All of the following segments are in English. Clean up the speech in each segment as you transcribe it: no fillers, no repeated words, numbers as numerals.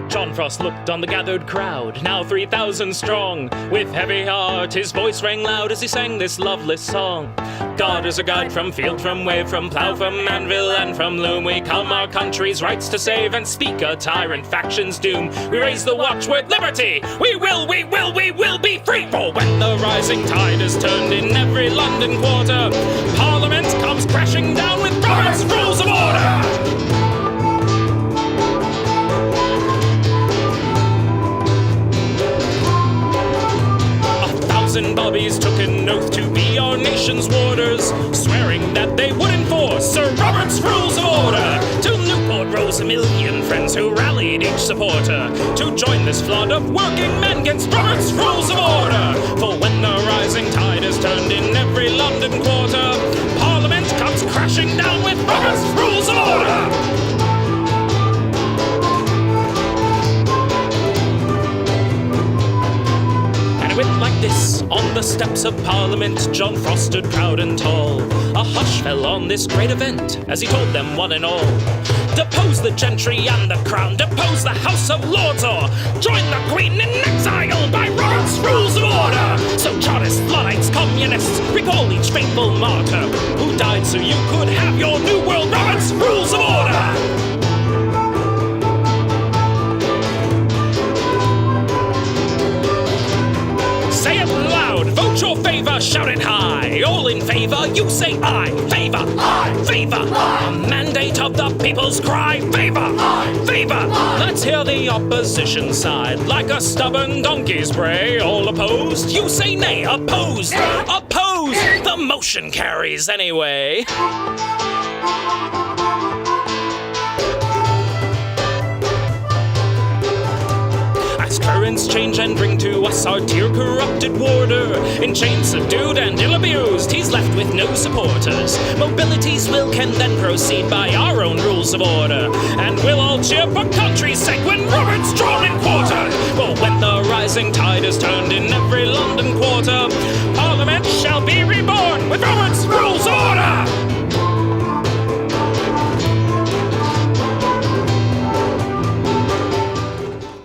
John Frost looked on the gathered crowd, now 3,000 strong. With heavy heart, his voice rang loud as he sang this loveless song. God is a guide from field, from wave, from plough, from anvil, and from loom. We come our country's rights to save and speak a tyrant faction's doom. We raise the watch with liberty. We will be free. For when the rising tide is turned in every London quarter, Parliament comes crashing down with Robert's Rules of Order. And bobbies took an oath to be our nation's warders, swearing that they would enforce Sir Robert's Rules of Order. To Newport rose a million friends who rallied each supporter to join this flood of working men against Robert's Rules of Order. For when the rising tide is turned in every London quarter, Parliament comes crashing down with Robert's Rules of Order. Like this, on the steps of Parliament, John Frost stood proud and tall. A hush fell on this great event as he told them one and all, depose the gentry and the crown, depose the House of Lords, or join the Queen in exile by Robert's Rules of Order. So Chartists, Luddites, Communists, recall each faithful martyr who died so you could have your new world Robert's Rules of Order. Say it loud, vote your favor, shout it high. All in favor, you say aye. Favor, aye, favor. Aye. A mandate of the people's cry. Favor, aye, favor. Aye. Let's hear the opposition side. Like a stubborn donkey's bray. All opposed, you say nay. Opposed, opposed. The motion carries anyway. Currents change and bring to us our dear corrupted warder. In chains subdued and ill-abused, he's left with no supporters. Mobility's will can then proceed by our own rules of order, and we'll all cheer for country's sake when Robert's drawn in quarter. For when the rising tide is turned in every London quarter, Parliament shall be reborn with Robert's Rules of Order.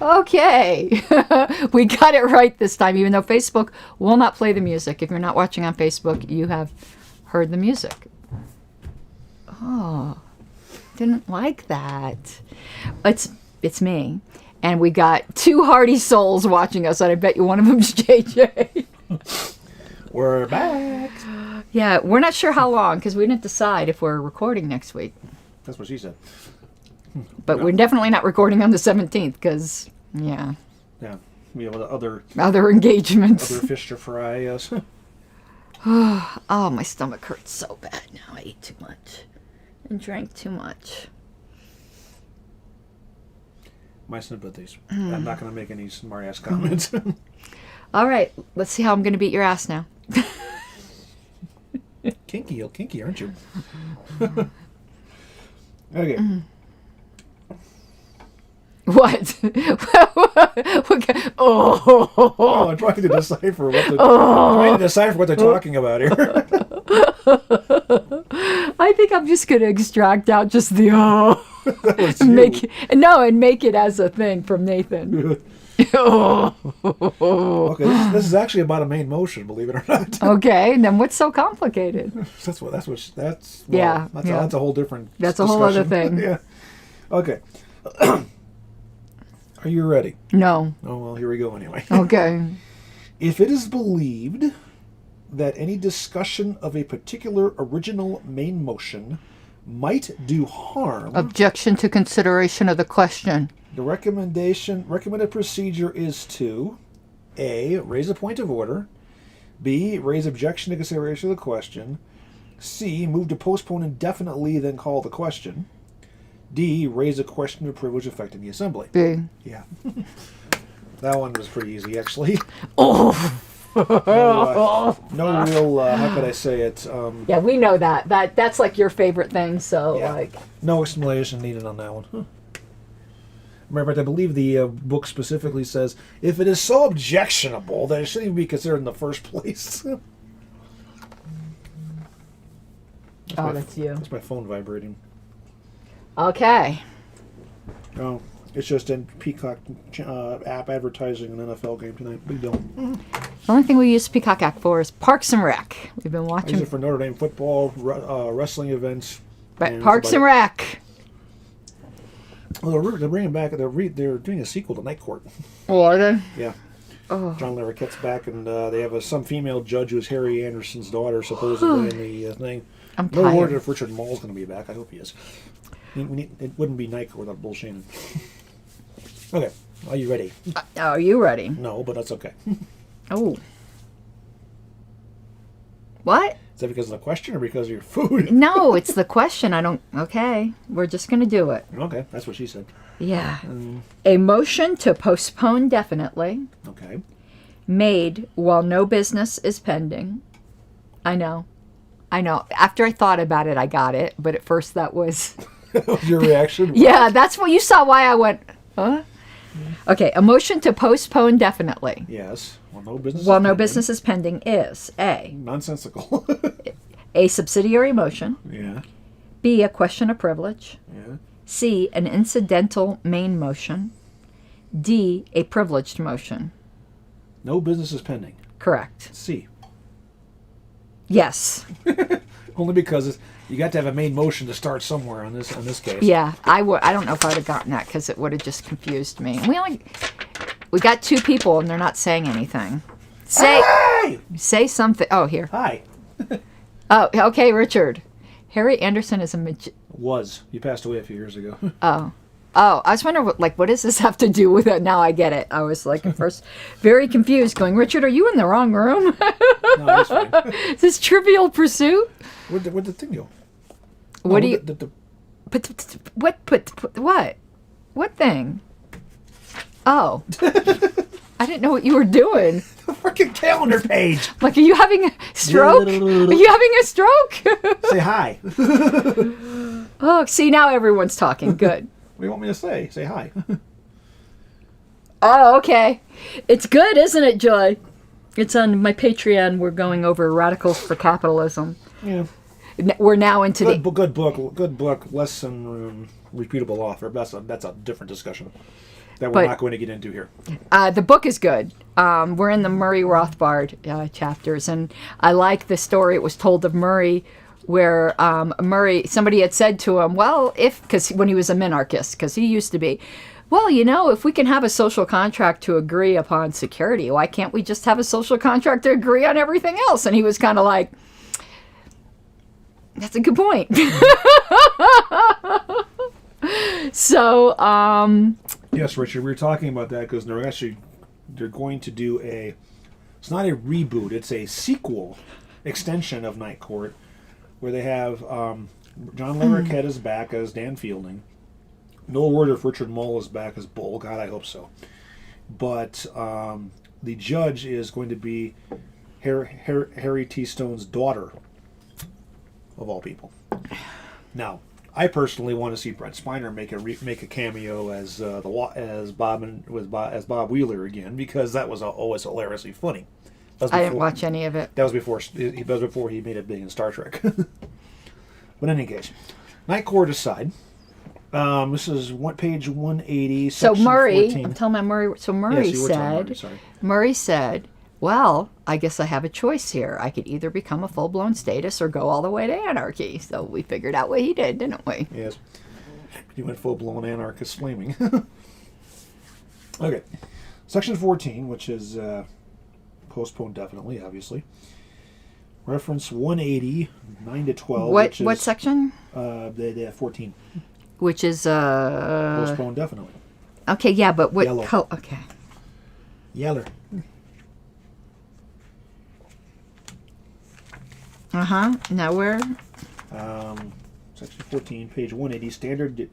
Okay, we got it right this time, even though Facebook will not play the music. If you're not watching on Facebook, you have heard the music. Oh, didn't like that. It's me. And we got two hearty souls watching us, and I bet you one of them's JJ. We're back. Yeah, we're not sure how long, because we didn't decide if we're recording next week. That's what she said. But we're definitely not recording on the 17th, because... Yeah, we have other engagements. Other fish to fry, yes. Oh, my stomach hurts so bad now. I ate too much and drank too much. My sympathies. I'm not going to make any smart-ass comments. All right, let's see how I'm going to beat your ass now. Kinky, aren't you? Okay. What? Oh, I'm trying to decipher what they're talking about here. I think I'm just going to extract out just the and make it as a thing from Nathan. Okay, this is actually about a main motion, believe it or not. Okay, then what's so complicated? That's a whole different. That's a whole other thing. Yeah. Okay. Are you ready? No. Oh, well, here we go anyway. Okay. If it is believed that any discussion of a particular original main motion might do harm... Objection to consideration of the question. The recommended procedure is to A, raise a point of order, B, raise objection to consideration of the question, C, move to postpone indefinitely, then call the question, D, raise a question of privilege affecting the assembly. B. Yeah. That one was pretty easy, actually. Oh! No real, how could I say it? Yeah, we know that. That's like your favorite thing, so yeah. like... No explanation needed on that one. Remember, I believe the book specifically says, if it is so objectionable that it shouldn't even be considered in the first place. That's you. That's my phone vibrating. Okay. Oh, It's just in Peacock app advertising an NFL game tonight. Big deal. The only thing we use Peacock app for is Parks and Rec. We've been I use watching it for Notre Dame football, wrestling events. Parks and Rec. Well, they're bringing back. They're doing a sequel to Night Court. Oh, are they? Yeah. Oh. John Larroquette's back, and they have some female judge who's Harry Anderson's daughter, supposedly in the thing. I'm No tired. word if Richard Moll's going to be back. I hope he is. It wouldn't be Night Court without Bull Shannon. Okay, are you ready? Are you ready? No, but that's okay. Oh. What? Is that because of the question or because of your food? No, it's the question. Okay, we're just going to do it. Okay, that's what she said. Yeah. A motion to postpone definitely, Okay. made while no business is pending. I know. After I thought about it, I got it. But at first that was... That was your reaction? Yeah, that's what you saw why I went, huh? Okay, a motion to postpone definitely Yes. Well, no business. while is no pending. business is pending is A, Nonsensical. a subsidiary motion, Yeah. B, a question of privilege, Yeah. C, an incidental main motion, D, a privileged motion. No business is pending. Correct. C. Yes. Only because you got to have a main motion to start somewhere on this case. Yeah, I don't know if I would have gotten that because it would have just confused me. We got two people and they're not saying anything. Hey! Say something. Oh, here. Hi. Oh, okay, Richard. Harry Anderson is a He passed away a few years ago. Oh, I was wondering what does this have to do with it? Now I get it. I was like at first very confused, going, Richard, are you in the wrong room? No, that's fine. Is this Trivial Pursuit? Where'd the thing go? What do Oh, you? What? What thing? Oh, I didn't know what you were doing. The freaking calendar page. Like, are you having a stroke? Are you having a stroke? Say hi. Oh, see, now everyone's talking. Good. What do you want me to say? Say hi. Oh, okay. It's good, isn't it, Joy? It's on my Patreon. We're going over Radicals for Capitalism. Yeah. We're now into Good book. Less than reputable author. That's a different discussion that we're not going to get into here. the book is good. We're in the Murray Rothbard chapters, and I like the story. It was told of Murray, where somebody had said to him, well, because when he was a minarchist, because he used to be, well, if we can have a social contract to agree upon security, why can't we just have a social contract to agree on everything else? And he was kind of like, that's a good point. So, yes, Richard, we were talking about that because they're going to do it's not a reboot, it's a sequel extension of Night Court, where they have John Larroquette is back as Dan Fielding. No word if Richard Moll is back as Bull. God, I hope so. But the judge is going to be Harry T. Stone's daughter, of all people. Now, I personally want to see Brent Spiner make a cameo as Bob Wheeler again, because that was always hilariously funny. I didn't watch any of it. That was before he made it big in Star Trek. But in any case, Night Court aside, this is page 180. So Murray, 14. I'm telling my Murray. So Murray Yes, you were telling Murray, sorry. Murray said, well, I guess I have a choice here. I could either become a full-blown status or go all the way to anarchy. So we figured out what he did, didn't we? Yes. He went full-blown anarchist flaming. Okay. Section 14, which is postponed definitely, obviously. Reference 180, 9 to 12. What section? The 14. Which is Postponed definitely. Okay, yeah, but what Yellow. Okay. Yeller. Now where? Section 14, page 180, standard.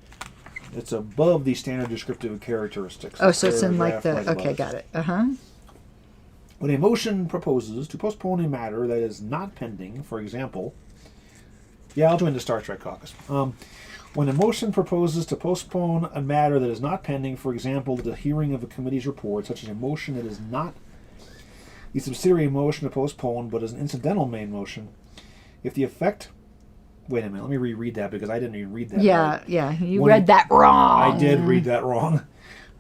It's above the standard descriptive characteristics. Oh, so it's in like Paragraph the. right Okay, above. got it. When a motion proposes to postpone a matter that is not pending, for example. Yeah, I'll join the Star Trek caucus. When a motion proposes to postpone a matter that is not pending, for example, the hearing of a committee's report, such as a motion that is not the subsidiary motion to postpone, but is an incidental main motion, if the effect... Wait a minute, let me reread that because I didn't even read that Yeah, right. yeah. You When read that wrong. I did read that wrong.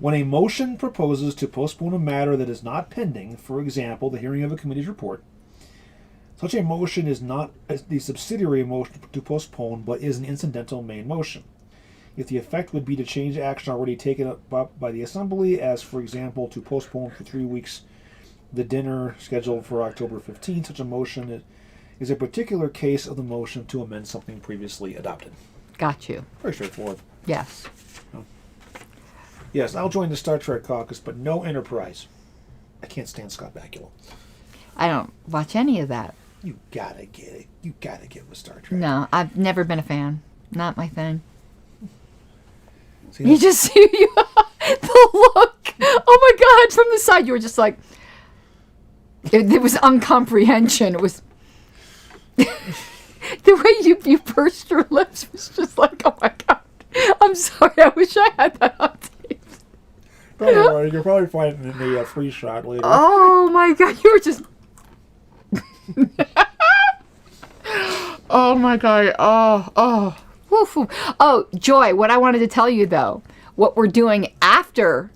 When a motion proposes to postpone a matter that is not pending, for example, the hearing of a committee's report, such a motion is not the subsidiary motion to postpone, but is an incidental main motion. If the effect would be to change action already taken up by the Assembly, as, for example, to postpone for 3 weeks the dinner scheduled for October 15th, such a motion is a particular case of the motion to amend something previously adopted. Got you. Very straightforward. Yes. Yes, I'll join the Star Trek caucus, but no Enterprise. I can't stand Scott Bakula. I don't watch any of that. You gotta get it. You gotta get with Star Trek. No, I've never been a fan. Not my thing. See, You just see the look. Oh my God! From the side, you were just like, it was uncomprehension. It was the way you pursed your lips was just like, oh my God. I'm sorry. I wish I had that on tape. Don't worry, you'll probably find it in the free shot later. Oh my God! You were just. Oh my God! Oh. Woof, woof. Oh, Joy, what I wanted to tell you, though, what we're doing after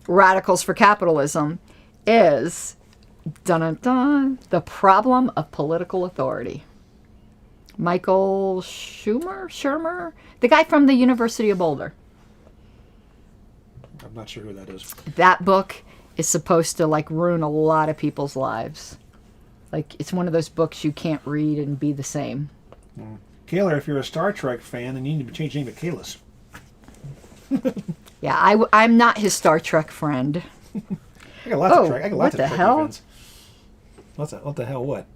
Radicals for Capitalism is, dun-dun-dun, the problem of political authority. Michael Shermer, the guy from the University of Boulder. I'm not sure who that is. That book is supposed to, like, ruin a lot of people's lives. Like, it's one of those books you can't read and be the same. Kayla, if you're a Star Trek fan, then you need to change your name to Kalis. Yeah, I'm not his Star Trek friend. I got lots of Trek. I got lots what of the Trekkie hell? friends. What the hell? What?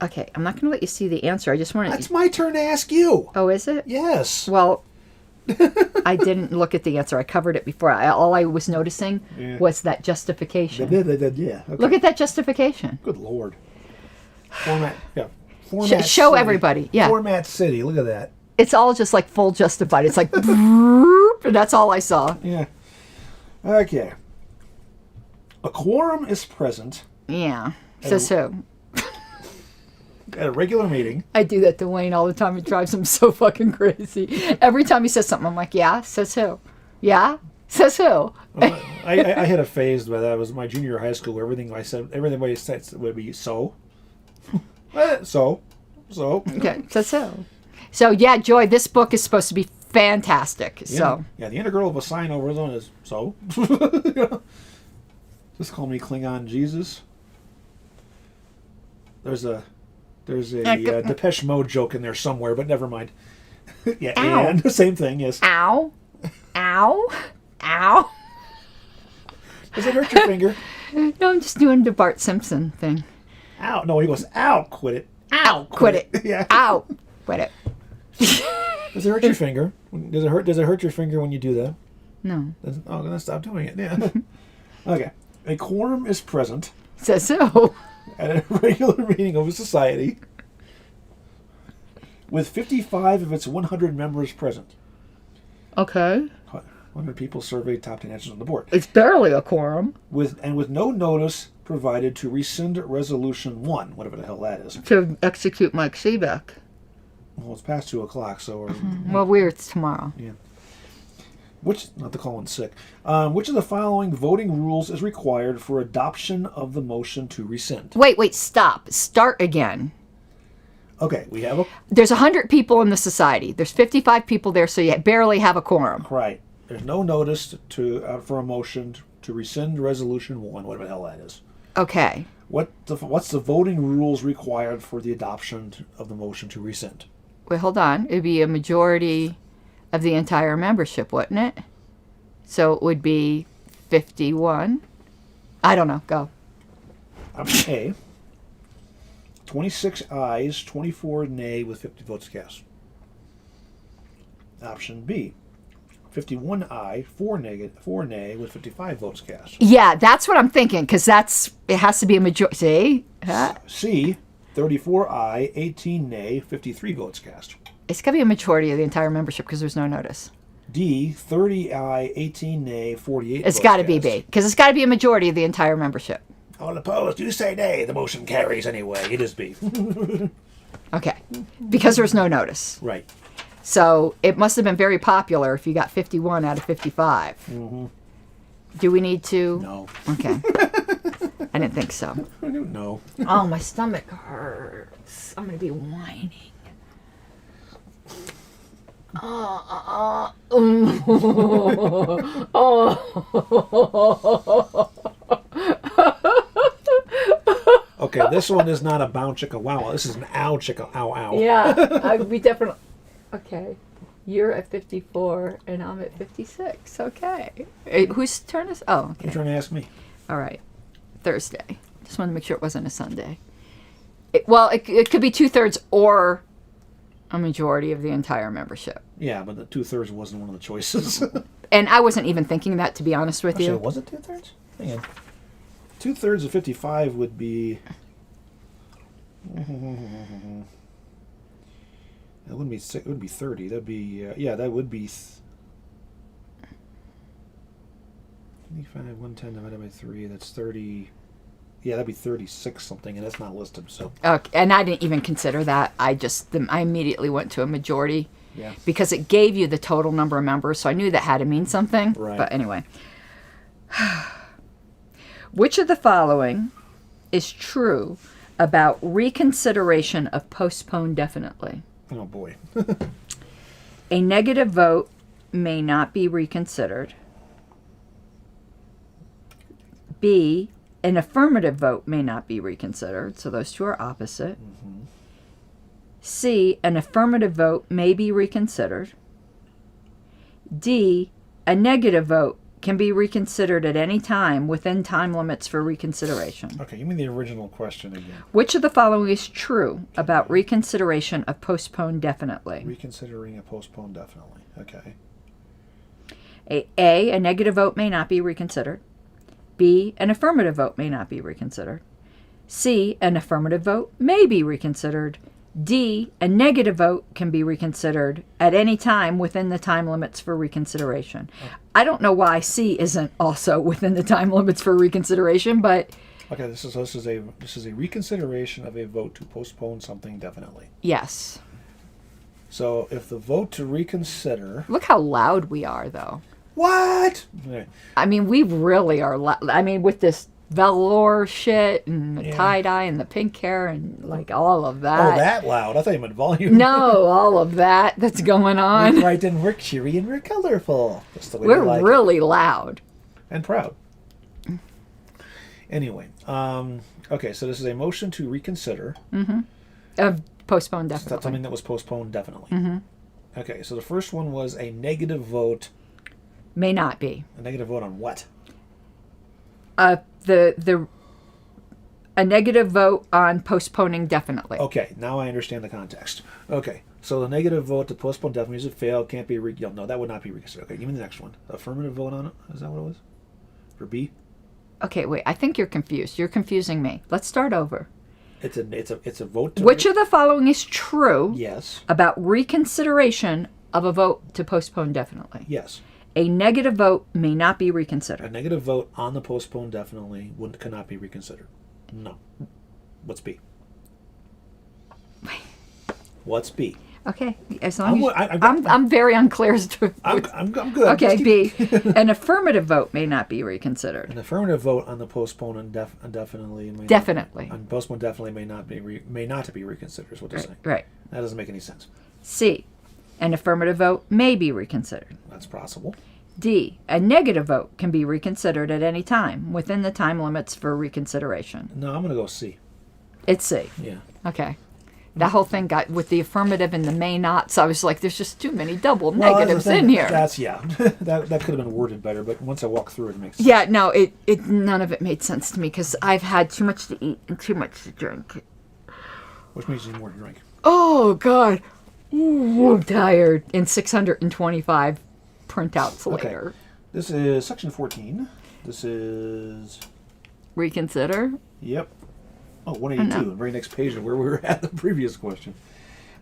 Okay, I'm not going to let you see the answer. I just want to... That's my turn to ask you. Oh, is it? Yes. Well, I didn't look at the answer. I covered it before. All I was noticing was that justification. Yeah. Okay. Look at that justification. Good Lord. Format. Yeah. Format Show City. everybody. Yeah. Format City. Look at that. It's all just like full justified. It's like... and that's all I saw. Yeah. Okay. A quorum is present Yeah. Says who? at a regular meeting. I do that to Wayne all the time. It drives him so fucking crazy. Every time he says something, I'm like, yeah? Says who? Yeah? Says who? I had a phase where that was my junior year of high school where everything I said would be so. So. Okay, says who? So, yeah, Joy, this book is supposed to be fantastic. So. Yeah, the integral of a sine over zone is so. Just call me Klingon Jesus. There's a Depeche Mode joke in there somewhere, but never mind. Yeah, Ow. and same thing, yes. Ow. Ow. Ow. Does it hurt your finger? No, I'm just doing the Bart Simpson thing. Ow. No, he goes, ow, quit it. Ow. Quit it. Yeah. Ow. Quit it. Does it hurt your finger? Does it hurt your finger when you do that? No. I'm going to stop doing it. Yeah. Okay. A quorum is present Says so. at a regular meeting of a society with 55 of its 100 members present. Okay. 100 people surveyed, top 10 answers on the board. It's barely a quorum. With no notice provided to rescind Resolution 1, whatever the hell that is. To execute Mike Seebeck. Well, it's past 2 o'clock, so... Well, it's tomorrow. Yeah. Not to call in sick. Which of the following voting rules is required for adoption of the motion to rescind? Wait, stop. Start again. Okay, we have a... There's 100 people in the society. There's 55 people there, so you barely have a quorum. Right. There's no notice for a motion to rescind Resolution 1, whatever the hell that is. Okay. What's the voting rules required for the adoption of the motion to rescind? Wait, hold on. It'd be a majority of the entire membership, wouldn't it? So it would be 51. I don't know. Go. Option A, 26 ayes, 24 nay with 50 votes cast. Option B, 51 aye, 4 nay with 55 votes cast. Yeah, that's what I'm thinking, because it has to be a majority. See? Huh? C, 34 aye, 18 nay, 53 votes cast. It's got to be a majority of the entire membership because there's no notice. D, 30 aye, 18 nay, 48 It's votes got to cast. be B, because it's got to be a majority of the entire membership. All opposed, you say nay. The motion carries anyway. It is B. Okay, because there's no notice. Right. So it must have been very popular if you got 51 out of 55. Mm-hmm. Do we need to? No. Okay. I didn't think so. I don't know. Oh, my stomach hurts. I'm going to be whining. Okay, this one is not a bound chicka wow. This is an ow chicka ow ow. Yeah, we definitely. Okay. You're at 54 and I'm at 56. Okay. Hey, whose turn is? Oh, okay. You're trying to ask me. All right. Thursday. Just wanted to make sure it wasn't a Sunday. It could be 2/3 or a majority of the entire membership. Yeah, but the 2/3 wasn't one of the choices. And I wasn't even thinking that, to be honest with Actually, you. was it 2/3? Hang on. 2/3 of 55 would be. It wouldn't be it would be 30. That'd be that would be 25 110 divided by 3. That's 30. Yeah, that'd be 36 something, and that's not listed. So. Okay, and I didn't even consider that. I immediately went to a majority. Yeah. Because it gave you the total number of members, so I knew that had to mean something. Right. But anyway. Which of the following is true about reconsideration of postpone definitely? Oh boy. A negative vote may not be reconsidered. B, an affirmative vote may not be reconsidered. So those two are opposite. Mm-hmm. C, an affirmative vote may be reconsidered. D, a negative vote can be reconsidered at any time within time limits for reconsideration. Okay, give me the original question again. Which of the following is true about reconsideration of postpone definitely? Reconsidering a postpone definitely. Okay. A, a negative vote may not be reconsidered. B, an affirmative vote may not be reconsidered. C, an affirmative vote may be reconsidered. D, a negative vote can be reconsidered at any time within the time limits for reconsideration. I don't know why C isn't also within the time limits for reconsideration, but Okay, this is a reconsideration of a vote to postpone something definitely. yes. So if the vote to reconsider. Look how loud we are, though. What? Okay. I mean, we really are loud. I mean, with this velour shit and the Yeah. tie-dye and the pink hair and like all of Oh, that. that loud. I thought you meant volume. No, all of that's going on. Right, then we're cheery and we're colorful. That's the way we We're like it. really loud. And proud. Anyway, okay, so this is a motion to reconsider Of postpone definitely. something that was postponed definitely. Okay, so the first one was a negative vote. May not be. A negative vote on what? A negative vote on postponing definitely. Okay, now I understand the context. Okay, so the negative vote to postpone definitely is a fail, can't be no, that would not be reconsidered. Okay, give me the next one. Affirmative vote on it? Is that what it was? For B? Okay, wait. I think you're confused. You're confusing me. Let's start over. It's a vote to Which of the following is true Yes. about reconsideration of a vote to postpone definitely? Yes. A negative vote may not be A reconsidered. negative vote on the postpone definitely cannot be reconsidered. No. What's B? What's B? Okay, as long as I'm- I'm very unclear as to. I'm good. Okay, Just B. keep- An affirmative vote may not be reconsidered. An affirmative vote on the postpone indefinitely may Definitely. Not, on postpone definitely may not be reconsidered. Is what they're saying. Right. That doesn't make any sense. C. An affirmative vote may be reconsidered. That's possible. D. A negative vote can be reconsidered at any time within the time limits for reconsideration. No, I'm gonna go C. It's C. Yeah. Okay. That whole thing got with the affirmative and the may not, so I was like, there's just too many double Well, that's the negatives thing. in here. That's that could have been worded better, but once I walk through it, it makes sense. Yeah, no, it none of it made sense to me because I've had too much to eat and too much to drink. Which means you need more to drink. Oh, God. Ooh, I'm tired. And 625 printouts later. This is section 14. This is Reconsider? Yep. Oh, 182. Very next page of where we were at the previous question.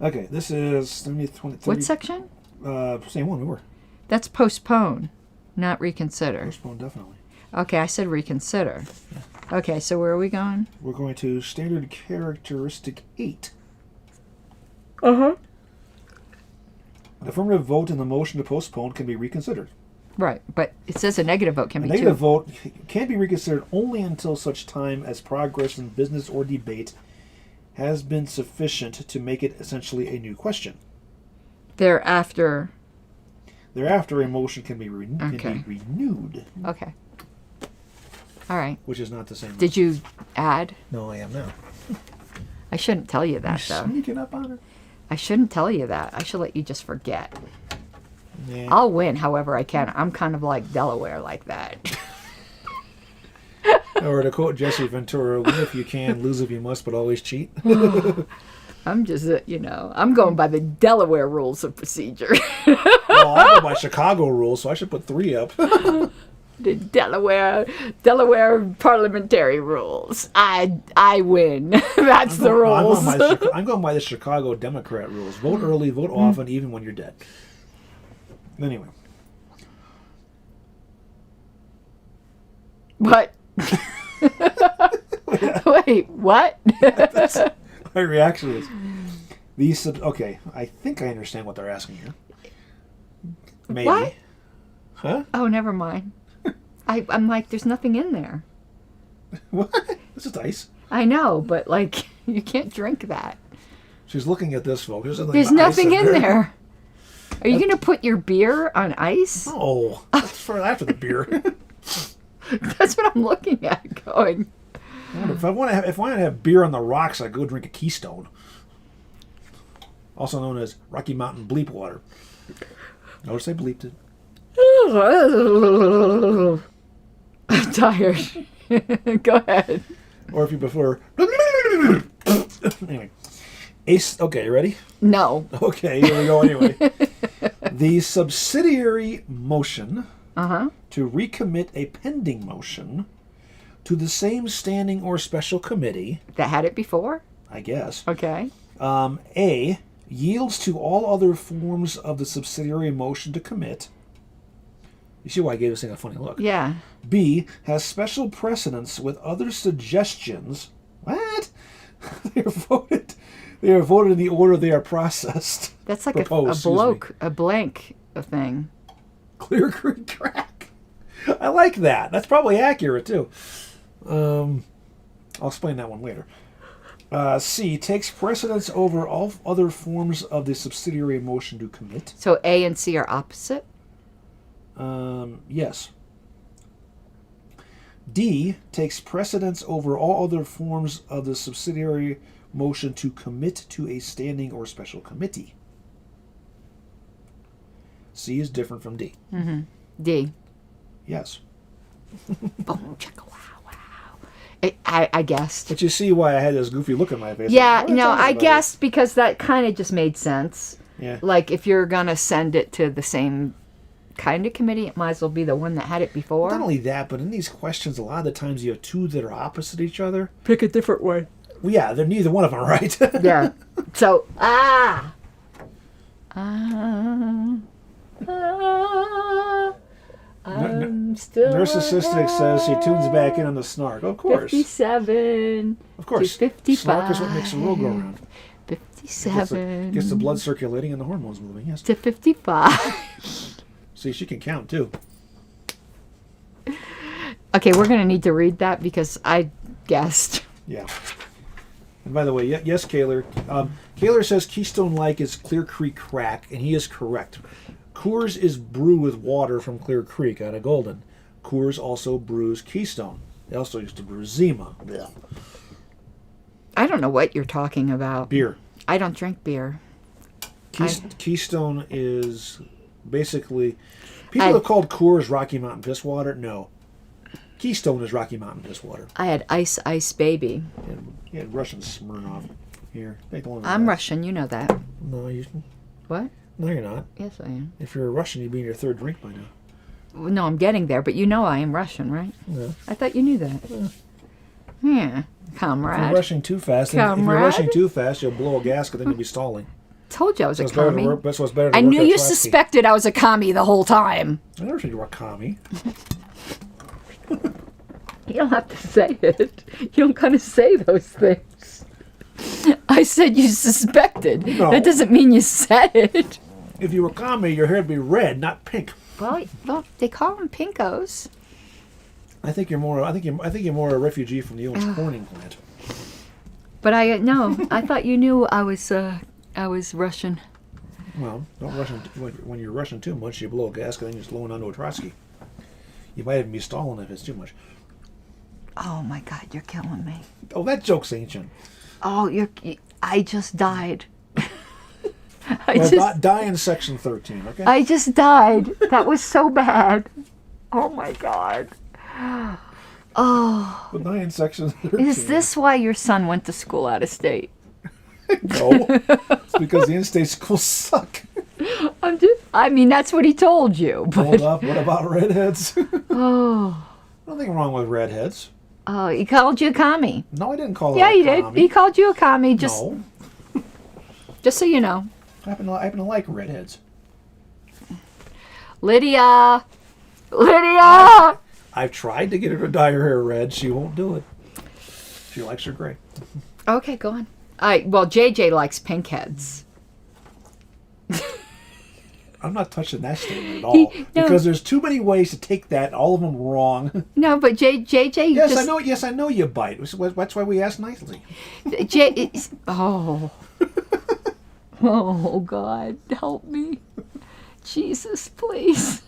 Okay, this is 30. What section? Same one we were. That's postpone, not reconsider. Postpone definitely. Okay, I said reconsider. Okay, so where are we going? We're going to standard characteristic 8. Uh-huh. An affirmative vote in the motion to postpone can be reconsidered. Right, but it says a negative vote can A be negative 2. vote can be reconsidered only until such time as progress in business or debate has been sufficient to make it essentially a new question. Thereafter. Thereafter, a motion can be renewed. Okay. All right. Which is not the same. Did you add? No, I am now. I shouldn't tell you that, though. Sneaking up on it. I shouldn't tell you that. I should let you just forget. Yeah. I'll win however I can. I'm kind of like Delaware like that. Or to quote Jesse Ventura, win if you can, lose if you must, but always cheat. I'm just, I'm going by the Delaware rules of procedure. Well, I go by Chicago rules, so I should put 3 up. The Delaware parliamentary rules. I win. That's the rules. I'm going by the Chicago Democrat rules. Vote early, vote often, even when you're dead. Anyway. What? Wait, what? My reaction is okay, I think I understand what they're asking here. Maybe. What? Huh? Oh, never mind. I'm like, there's nothing in there. What? This is ice. I know, but like, you can't drink that. She's looking at this, folks. There's nothing in there. Are you going to put your beer on ice? No. That's for after the beer. That's what I'm looking at, going. If I want to have beer on the rocks, I go drink a Keystone. Also known as Rocky Mountain Bleep Water. Notice I bleeped it. I'm tired. Go ahead. Or if you prefer. Anyway. Okay, you ready? No. Okay, here we go anyway. The subsidiary motion to recommit a pending motion to the same standing or special committee. That had it before? I guess. Okay. A, yields to all other forms of the subsidiary motion to commit. You see why I gave this thing a funny look. Yeah. B, has special precedence with other suggestions. What? They are voted in the order they are processed. That's like Proposed, a blank thing. Clear Creek crack. I like that. That's probably accurate, too. I'll explain that one later. C, takes precedence over all other forms of the subsidiary motion to commit. So A and C are opposite? Yes. D, takes precedence over all other forms of the subsidiary motion to commit to a standing or special committee. C is different from D. Mm-hmm. D. Yes. Boom, chicka, wow. I guessed. But you see why I had this goofy look on my face. Yeah, Like, no, I guessed because that kind of just made sense. Yeah. Like, if you're going to send it to the same kind of committee, it might as well be the one that had it before. Not only that, but in these questions, a lot of the times you have two that are opposite each other. Pick a different one. Well, yeah, they're neither one of them, right? Yeah. So, I'm still Narcissistic says she tunes back in on the snark. Of course. 57. Of course. To 55. Snark is what makes the world go around. 57. Gets the blood circulating and the hormones moving, yes. To 55. See, she can count, too. Okay, we're going to need to read that because I guessed. Yeah. And by the way, yes, Kaler. Kaler says Keystone Like is Clear Creek crack, and he is correct. Coors is brewed with water from Clear Creek out of Golden. Coors also brews Keystone. They also used to brew Zima. Blech. I don't know what you're talking about. Beer. I don't drink beer. Keystone is basically... People have called Coors Rocky Mountain Piss Water. No. Keystone is Rocky Mountain Piss Water. I had Ice Baby. You had Russian Smirnoff. Here, take a look at I'm that. Russian, you know that. No, What? no, you're not. Yes, I am. If you're a Russian, you'd be in your third drink by now. Well, no, I'm getting there, but you know I am Russian, right? No. I thought you knew that. Yeah, If comrade. you're rushing too fast, you'll blow a gasket, then you'll be stalling. Told you I was So a it's better to commie. work. That's what's better. To I work knew at you Trotsky. suspected I was a commie the whole time. I never said you were a commie. You don't have to say it. You don't kind of say those things. I said you suspected. No. That doesn't mean you said it. If you were a commie, your hair would be red, not pink. Well, they call them pinkos. I think you're more. I think you're more a refugee from the old corning plant. But I thought you knew I was Russian. Well, don't rush when you're rushing too much. You blow a gasket, and you're slowing onto a Trotsky. You might even be stalling if it's too much. Oh my God, you're killing me. Oh, that joke's ancient. Oh, I just died. Die in section 13, okay? I just died. That was so bad. Oh my God. Oh. Well, die in section 13. Is this why your son went to school out of state? No. It's because the in-state schools suck. I mean, that's what he told you. But... Hold up. What about redheads? Oh. Nothing wrong with redheads. Oh, he called you a commie. No, I didn't call her Yeah, a he did. commie. He called you a commie. Just so you know. I happen to like redheads. Lydia! I've tried to get her to dye her hair red. She won't do it. She likes her gray. Okay, go on. Well, JJ likes pink heads. I'm not touching that statement at all. Because there's too many ways to take that, all of them wrong. No, but JJ... Yes, I know you bite. That's why we ask nicely. Oh. Oh, God, help me. Jesus, please.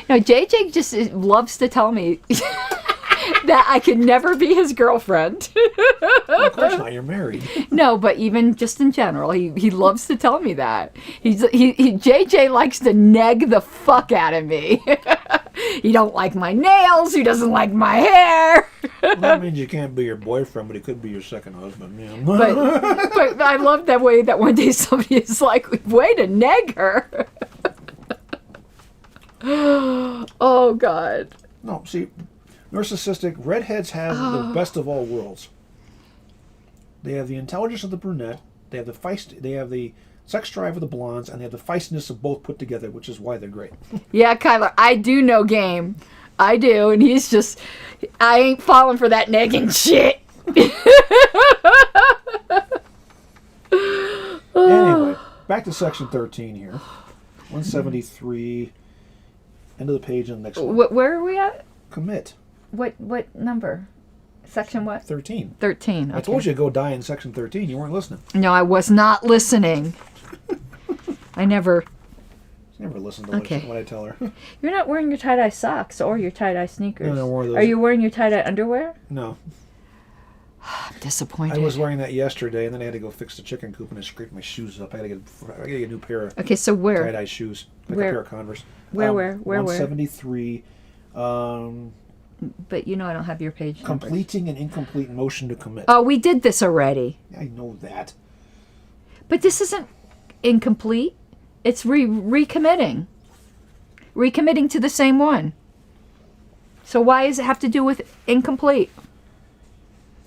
No, JJ just loves to tell me that I could never be his girlfriend. Well, of course not. You're married. No, but even just in general, he loves to tell me that. JJ likes to neg the fuck out of me. He don't like my nails. He doesn't like my hair. Well, that means you can't be your boyfriend, but he could be your second husband. Yeah. But I love that way that one day somebody is like, way to neg her. Oh, God. No, see, narcissistic redheads have the best of all worlds. They have the intelligence of the brunette. They have the sex drive of the blondes, and they have the feistiness of both put together, which is why they're great. Yeah, Kyler, I do know game. I do, and he's just, I ain't falling for that negging shit. Anyway, back to section 13 here. 173, end of the page on the next one. Where are we at? Commit. What number? Section what? 13. 13. Okay. I told you to go die in section 13. You weren't listening. No, I was not listening. I never... She never listened to what I tell her. You're not wearing your tie-dye socks or your tie-dye sneakers. No, I wore those. Are you wearing your tie-dye underwear? No. I'm disappointed. I was wearing that yesterday, and then I had to go fix the chicken coop, and I scraped my shoes up. I gotta get a new pair of tie-dye shoes. Like a pair of Converse. Where? 173. But you know I don't have your page numbers. Completing an incomplete motion to commit. Oh, we did this already. I know that. But this isn't incomplete. It's recommitting. Recommitting to the same one. So why does it have to do with incomplete?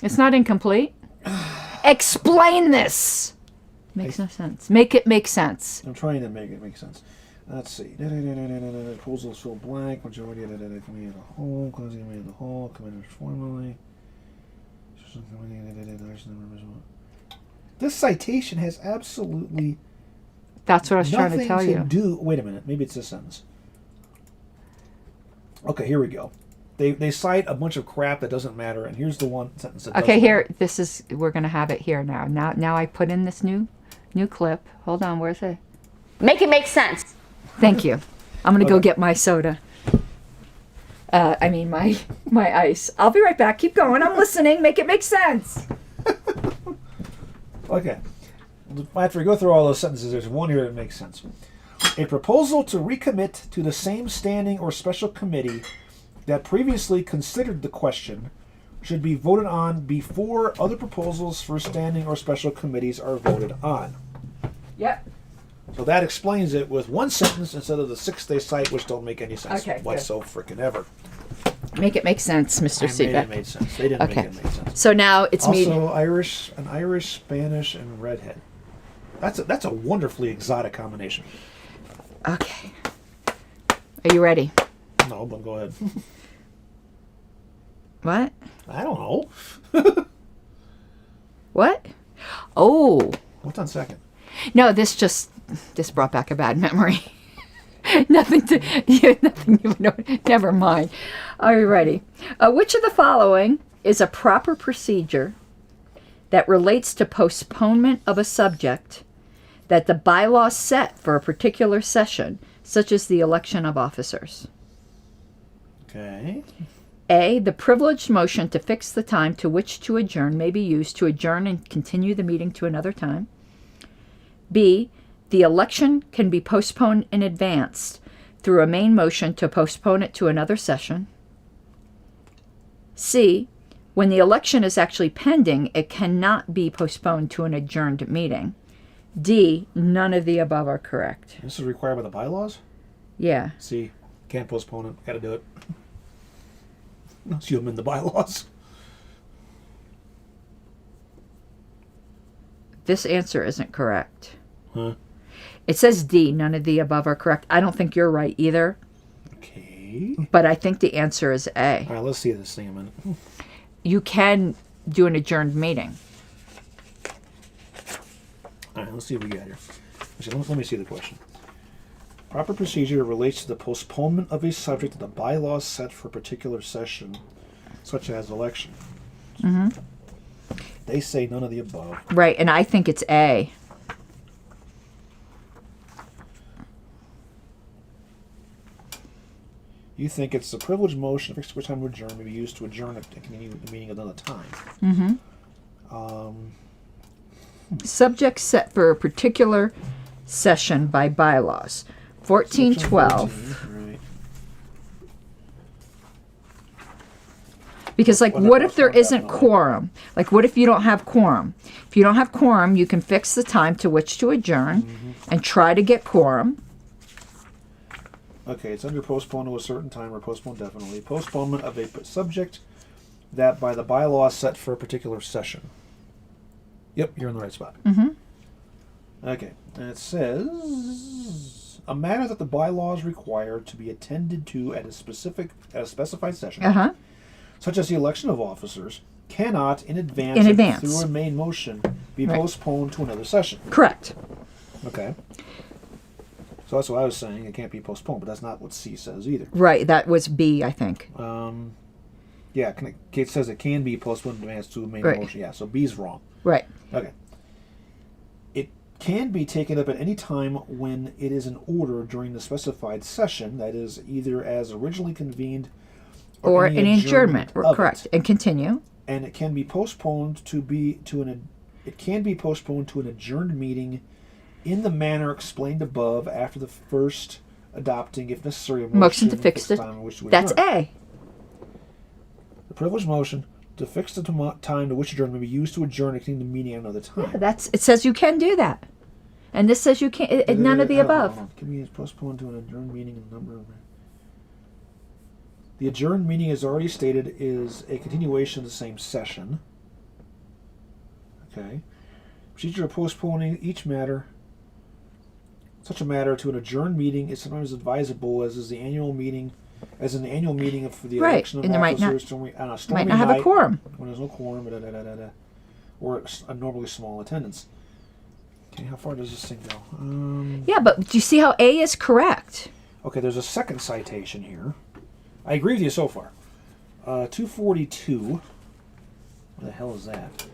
It's not incomplete. Explain this. Makes no sense. Make it make sense. I'm trying to make it make sense. Let's see. Proposals fill blank. Majority coming in the hole. Closing coming in the hole. Committed formally. This citation has absolutely... That's what I was trying to tell you. Wait a minute. Maybe it's this sentence. Okay, here we go. They cite a bunch of crap that doesn't matter, and here's the one sentence that okay, doesn't here. matter. This is. We're gonna have it here now. Now I put in this new clip. Hold on. Where's it? Make it make sense. Thank you. I'm gonna go get my soda. I mean my ice. I'll be right back. Keep going. I'm listening. Make it make sense. Okay. After we go through all those sentences, there's one here that makes sense. A proposal to recommit to the same standing or special committee that previously considered the question should be voted on before other proposals for standing or special committees are voted on. Yep. So that explains it with one sentence instead of the 6 they cite, which don't make any sense Okay, whatsoever frickin' ever. Make it make sense, Mr. Seebeck. It made sense. They didn't make it make sense. So now it's me. Also, an Irish, Spanish, and redhead. That's a wonderfully exotic combination. Okay. Are you ready? No, but go ahead. What? I don't know. What? Oh. What's on second? No, this brought back a bad memory. Nothing to, nothing you know. Never mind. Are you ready? Which of the following is a proper procedure that relates to postponement of a subject that the bylaws set for a particular session, such as the election of officers? Okay. A, the privileged motion to fix the time to which to adjourn may be used to adjourn and continue the meeting to another time. B, the election can be postponed in advance through a main motion to postpone it to another session. C, when the election is actually pending, it cannot be postponed to an adjourned meeting. D, none of the above are correct. This is required by the bylaws? Yeah. C, can't postpone it. Got to do it. See them in the bylaws. This answer isn't correct. Huh? It says D, none of the above are correct. I don't think you're right either, Okay. but I think the answer is A. All right, let's see this thing a minute. You can do an adjourned meeting. All right, let's see what we got here. Let me see the question. Proper procedure relates to the postponement of a subject that the bylaws set for a particular session, such as election. Mm-hmm. They say none of the above. Right, and I think it's A. You think it's the privileged motion fixed which time to adjourn may be used to adjourn a meeting at another time. Mm-hmm. Subject set for a particular session by bylaws. 1412. Right. Because, like, Well, what if there definitely. isn't quorum? Like, what if you don't have quorum? If you don't have quorum, you can fix the time to which to adjourn and try to get quorum. Okay, it's under postponed to a certain time or postponed definitely. Postponement of a subject that by the bylaws set for a particular session. Yep, you're in the right spot. Mm-hmm. Okay, and it says a matter that the bylaws require to be attended to at a specified session, Uh-huh. such as the election of officers, cannot in advance. Through a main motion be postponed to another session. Correct. Okay. So that's what I was saying. It can't be postponed, but that's not what C says either. Right, that was B, I think. Yeah, it says it can be postponed in advance to a main motion. Yeah, so B's wrong. Right. Okay. It can be taken up at any time when it is in order during the specified session, that is, either as originally convened Or an adjournment. of Correct. it. And continue. And it can be postponed to an adjourned meeting in the manner explained above after the first adopting, if necessary, a Motion to fix the it. time in which to That's adjourn. A. The privileged motion to fix the time to which adjourn may be used to adjourn the meeting at another time. It says you can do that. And this says you can't. None of the above. Hold on. Can be postponed to an adjourned meeting in a number of. The adjourned meeting, as already stated, is a continuation of the same session. Okay. Procedure of postponing such a matter to an adjourned meeting is sometimes advisable, as is an annual meeting for the election of and there officers on a stormy might not have night, a quorum. when there's no quorum, or a normally small attendance. Okay, how far does this thing go? Yeah, but do you see how A is correct? Okay, there's a second citation here. I agree with you so far. 242. What the hell is that?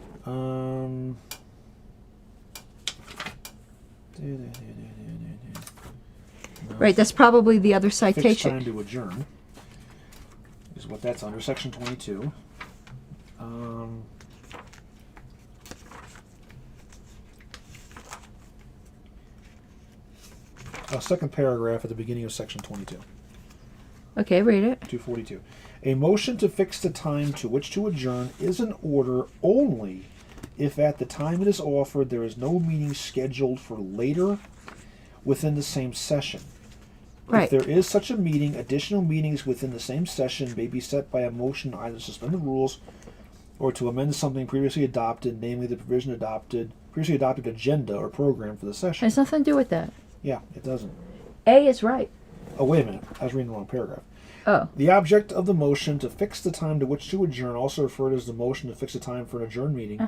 Right, that's probably the other Fixed citation. time to adjourn is what that's under, section 22. Second paragraph at the beginning of section 22. Okay, read it. 242. A motion to fix the time to which to adjourn is in order only if at the time it is offered there is no meeting scheduled for later within the same session. Right. If there is such a meeting, additional meetings within the same session may be set by a motion to either suspend the rules or to amend something previously adopted, namely the previously adopted agenda or program for the session. Has nothing to do with that. Yeah, it doesn't. A is right. Oh, wait a minute. I was reading the wrong paragraph. Oh. The object of the motion to fix the time to which to adjourn, also referred as the motion to fix the time for an adjourned meeting,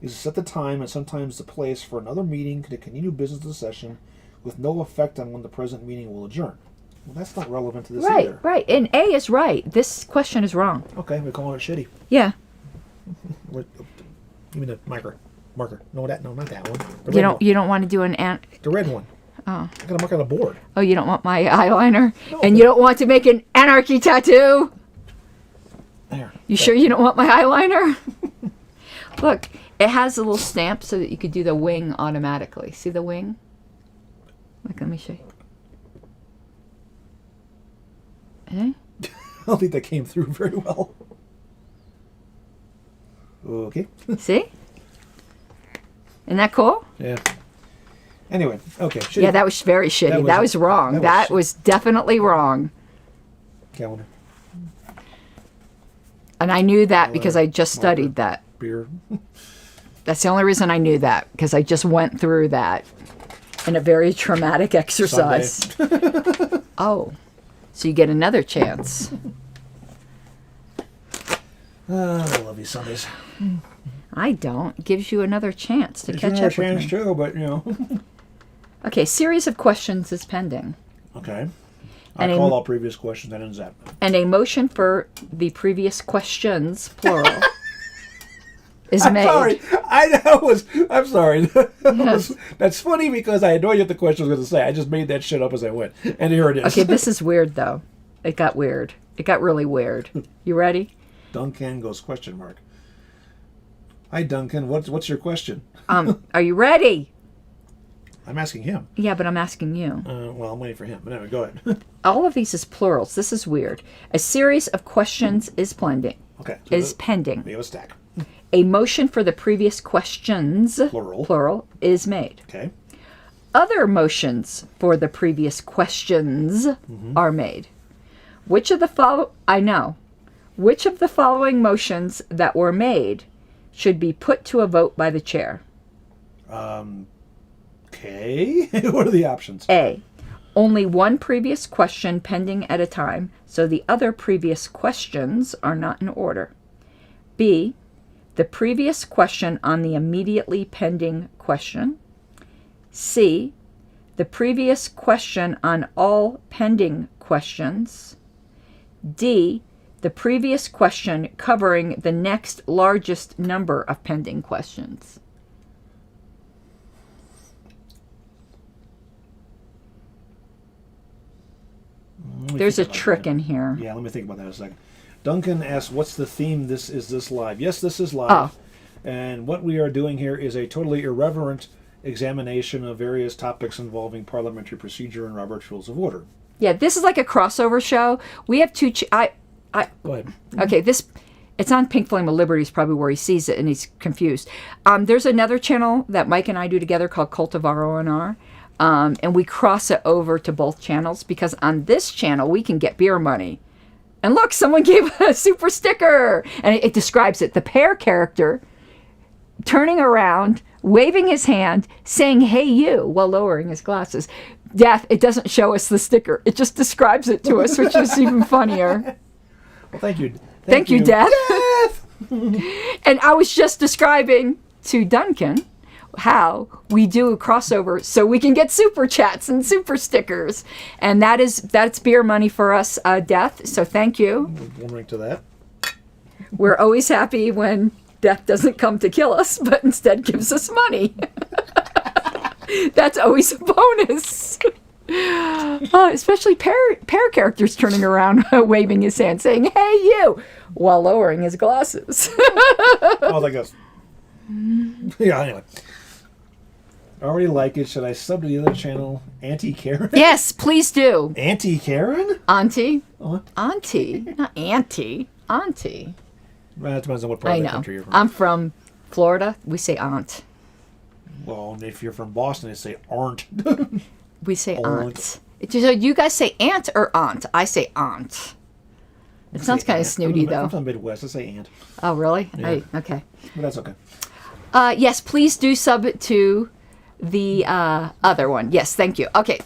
is to set the time and sometimes the place for another meeting to continue business of the session with no effect on when the present meeting will adjourn. Well, that's not relevant to this Right, either. right. And A is right. This question is wrong. Okay, we're calling it shitty. Yeah. Give me the marker. No, not that one. The You red don't one. you don't want to do an The red one. Oh. I got to mark on the board. Oh, you don't want my eyeliner? No. And you don't want to make an anarchy tattoo? There. You sure you don't want my eyeliner? Look, it has a little stamp so that you could do the wing automatically. See the wing? Look, let me show you. Eh? I don't think that came through very well. Okay. See? Isn't that cool? Yeah. Anyway, okay. Shitty. Yeah, that was very shitty. That was wrong. That was definitely wrong. Calendar. And I knew that because I just studied that. Beer. That's the only reason I knew that, because I just went through that in a very traumatic exercise. Oh, so you get another chance. I love you Sundays. I don't. It gives you another chance to It's catch another up with chance me. too, but you know. Okay, series of questions is pending. Okay. I And call all previous questions that ends that. And a motion for the previous questions, plural, is made. Sorry, I'm sorry. That's funny because I had no idea what the question was going to say. I just made that shit up as I went, and here it is. Okay, this is weird though. It got weird. It got really weird. You ready? Duncan goes question mark. Hi Duncan, what's your question? Are you ready? I'm asking him. Yeah, but I'm asking you. Well, I'm waiting for him. But anyway, go ahead. All of these is plurals. This is weird. A series of questions is pending. Okay. Is pending. We have a stack. A motion for the previous questions, plural, is made. Okay. Other motions for the previous questions are made. Which of the following motions that were made should be put to a vote by the chair? Okay. What are the options? A. Only one previous question pending at a time, so the other previous questions are not in order. B. The previous question on the immediately pending question. C. The previous question on all pending questions. D. The previous question covering the next largest number of pending questions. There's a trick in here. Yeah, let me think about that a second. Duncan asks, what's the theme? Is this live? Yes, this is live. Oh. And what we are doing here is a totally irreverent examination of various topics involving parliamentary procedure and Robert's Rules of Order. Yeah, this is like a crossover show. We have two. Go ahead. Okay, it's on Pink Flame of Liberty is probably where he sees it and he's confused. There's another channel that Mike and I do together called Cult of RONR. And we cross it over to both channels because on this channel we can get beer money. And look, someone gave a super sticker. And it describes it. The pear character turning around, waving his hand, saying, "Hey, you," while lowering his glasses. Death, it doesn't show us the sticker. It just describes it to us, which is even funnier. Well, thank you. Thank you, Death. And I was just describing to Duncan how we do a crossover so we can get super chats and super stickers. And that's beer money for us, Death. So thank you. One link to that. We're always happy when Death doesn't come to kill us, but instead gives us money. That's always a bonus. Especially pear characters turning around, waving his hand, saying, "Hey, you," while lowering his glasses. Oh, like this. Yeah, anyway. I already like it. Should I sub to the other channel? Auntie Caryn? Yes, please do. Auntie Caryn? Auntie. What? Auntie. Not auntie. Auntie. Well, that depends on what part I of the know. country you're from. I'm from Florida. We say aunt. Well, if you're from Boston, they say aren't. We say Aunt. aunt. So you guys say aunt or aunt? I say aunt. It sounds kind of snooty, I'm though. from the Midwest. I say aunt. Oh, really? Yeah. Okay. But that's okay. Yes, please do sub it to the other one. Yes, thank you. Okay.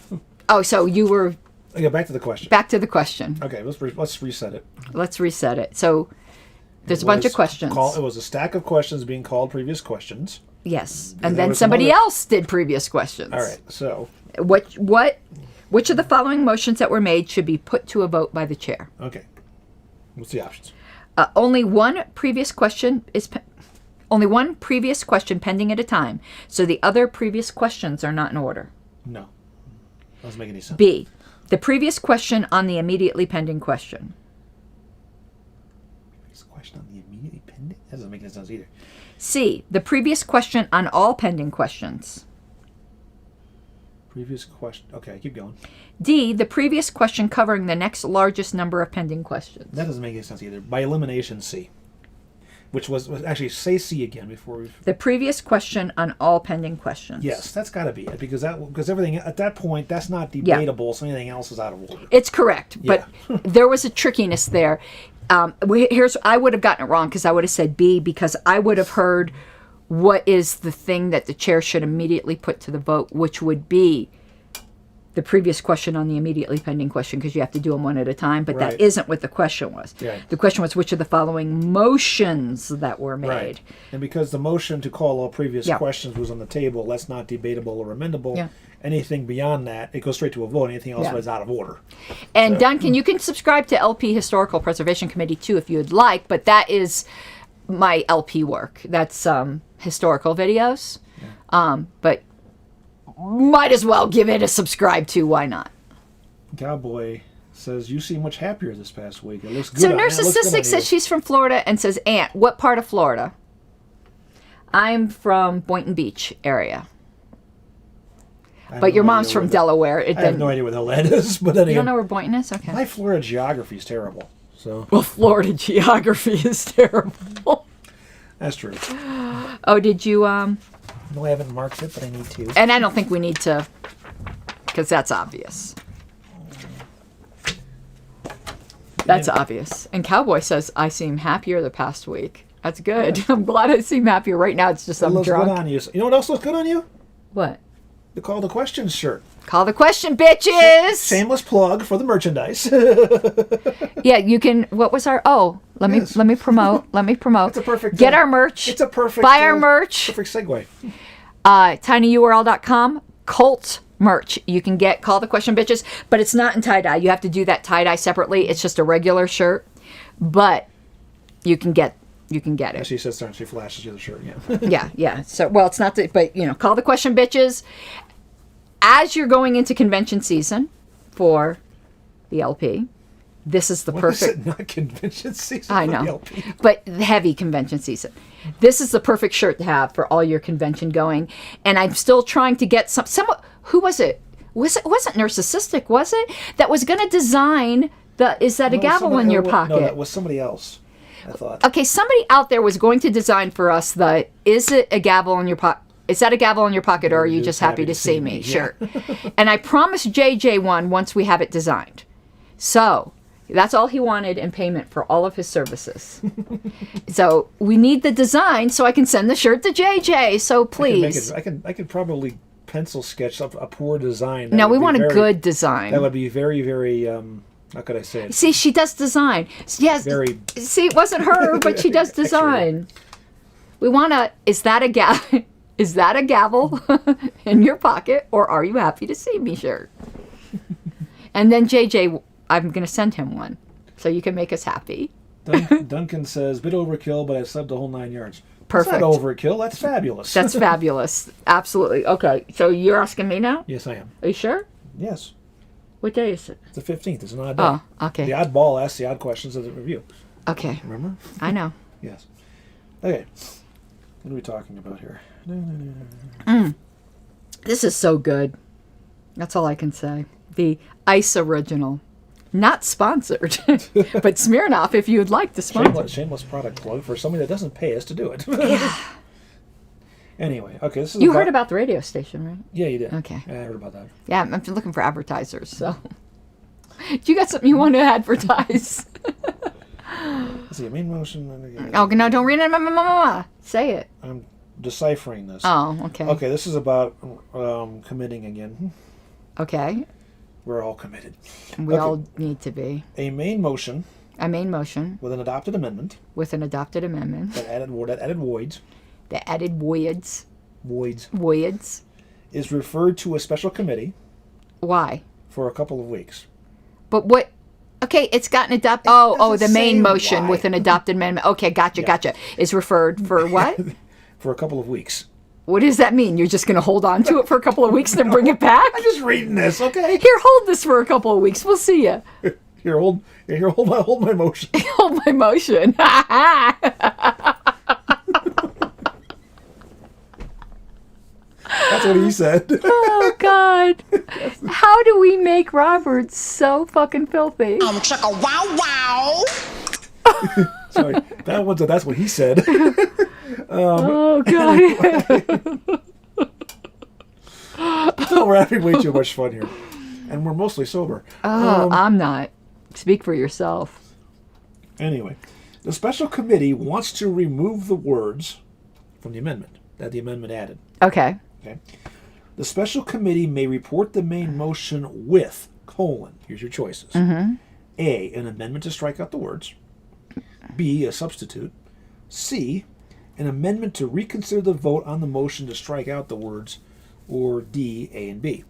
Oh, so you were Okay, back to the question. back to the question. Okay, let's reset it. Let's reset it. So there's a bunch of questions. It was a stack of questions being called previous questions. Yes, there and then was some somebody other- else did previous questions. All right, so What Which of the following motions that were made should be put to a vote by the chair? Okay. What's the options? Only one previous question pending at a time, so the other previous questions are not in order. No. Doesn't make any sense. B, the previous question on the immediately pending question. Previous question on the immediately pending? That doesn't make any sense either. C, the previous question on all pending questions. Previous question. Okay, keep going. D, the previous question covering the next largest number of pending questions. That doesn't make any sense either. By elimination, C. Which was actually, say C again before we... The previous question on all pending questions. Yes, that's got to be it, because everything at that point, that's not debatable, so anything else is out of order. It's correct, but there was a trickiness there. I would have gotten it wrong because I would have said B, because I would have heard what is the thing that the chair should immediately put to the vote, which would be the previous question on the immediately pending question, because you have to do them one at a time, but Right. that isn't what the question was. Right. The question was which of the following motions that were made. Right. And because the motion to call all previous Yeah. questions was on the table, that's not debatable or amendable. Yeah. Anything beyond that, it goes straight to a vote. Anything else Yeah. is out of order. And Duncan, you can subscribe to LP Historical Preservation Committee too if you'd like, but that is my LP work. That's historical videos. But might as well give it a subscribe to. Why not? Cowboy says, you seem much happier this past week. It looks good. So on- it looks good on Narcissistic you." says she's from Florida and says, Aunt, what part of Florida? I'm from Boynton Beach area. I have But your no mom's idea from where Delaware. I have no idea where the hell that is, but anyway. You don't know where Boynton is? Okay. My Florida geography is terrible, so Well, Florida geography is terrible. that's true. Oh, did you, No, I haven't marked it, but I need to. and I don't think we need to, because that's obvious. That's obvious. And Cowboy says, I seem happier the past week. That's good. I'm glad I seem happier. Right now, it's just It I'm looks drunk. good on you. You know what else looks good on you? What? The Call the Questions shirt. Call the question, bitches! Shameless plug for the merchandise. Yeah, you can. What was our? Oh, let Yes. me promote. Let me promote. It's a perfect Get thing. our merch. It's a perfect. Buy our merch. Perfect segue. tinyurl.com. Cult merch. You can get Call the Question, bitches, but it's not in tie dye. You have to do that tie dye separately. It's just a regular shirt, but you can get it. She sits there and she flashes you the shirt. Yeah. Yeah. So, well, it's not that, but Call the Question, bitches. As you're going into convention season for the LP, this is the What is perfect. it? Not convention season. I for the know, LP. but heavy convention season. This is the perfect shirt to have for all your convention going. And I'm still trying to get some. Who was it? It wasn't Narcissistic, was it? That was going to design the. Is that a No, gavel in your pocket? No, that was somebody else. I thought. Okay, somebody out there was going to design for us the. Is it a gavel in your pocket? Is that a gavel in your pocket, or are you just happy to see me? Yeah. Sure. And I promised JJ one once we have it designed. So that's all he wanted in payment for all of his services. So we need the design so I can send the shirt to JJ. So please. I could probably pencil sketch up a poor design. That No, would we be want a very- good design. That would be very, very. How could I say it? See, she does design. Yes. Very. See, it wasn't her, but she does design. We want to. Is that a Is that a gavel in your pocket, or are you happy to see me shirt? And then JJ, I'm going to send him one, so you can make us happy. Duncan says, bit overkill, but I subbed the whole 9 yards. Perfect. That's not overkill. That's fabulous. That's fabulous. Absolutely. Okay, so you're asking me now? Yes, I am. Are you sure? Yes. What day is it? It's the 15th. It's an odd day. Oh, okay. The odd ball asks the odd questions of the review. Okay, Remember? I know. Yes. Okay. What are we talking about here? This is so good. That's all I can say. The Ice Original. Not sponsored, but Smirnoff, if you would like to sponsor. Shameless product plug for somebody that doesn't pay us to do it. Anyway, okay. This is You heard about the radio station, right? Yeah, you did. Okay. Yeah, I heard about that. Yeah, I'm looking for advertisers, so. Do you got something you want to advertise? Let's see. Main motion. Oh, no, don't read it. Say it. I'm deciphering this. Oh, okay. Okay, this is about committing again. Okay. We're all committed. We Okay. all need to be. A main motion A main motion with an adopted amendment with an adopted amendment that added voids that added voids is referred to a special committee Why? for a couple of weeks. But what? Okay, it's gotten adopted. Oh, the doesn't main say motion why. with an adopted amendment. Okay, gotcha. Is referred for what? For a couple of weeks. What does that mean? You're just going to hold on to it for a couple of weeks and then bring it back? I'm just reading this, okay? Here, hold this for a couple of weeks. We'll see you. Here, hold my motion. Hold my motion. That's what he said. Oh, God. How do we make Robert so fucking filthy? Chicka wow wow. Sorry, that's what he said. Oh, God. No, we're having way too much fun here, and we're mostly sober. I'm not. Speak for yourself. Anyway, the special committee wants to remove the words from the amendment that the amendment added. Okay. Okay. The special committee may report the main motion with, here's your choices. A, an amendment to strike out the words. B, a substitute. C, an amendment to reconsider the vote on the motion to strike out the words. Or D, A, and B.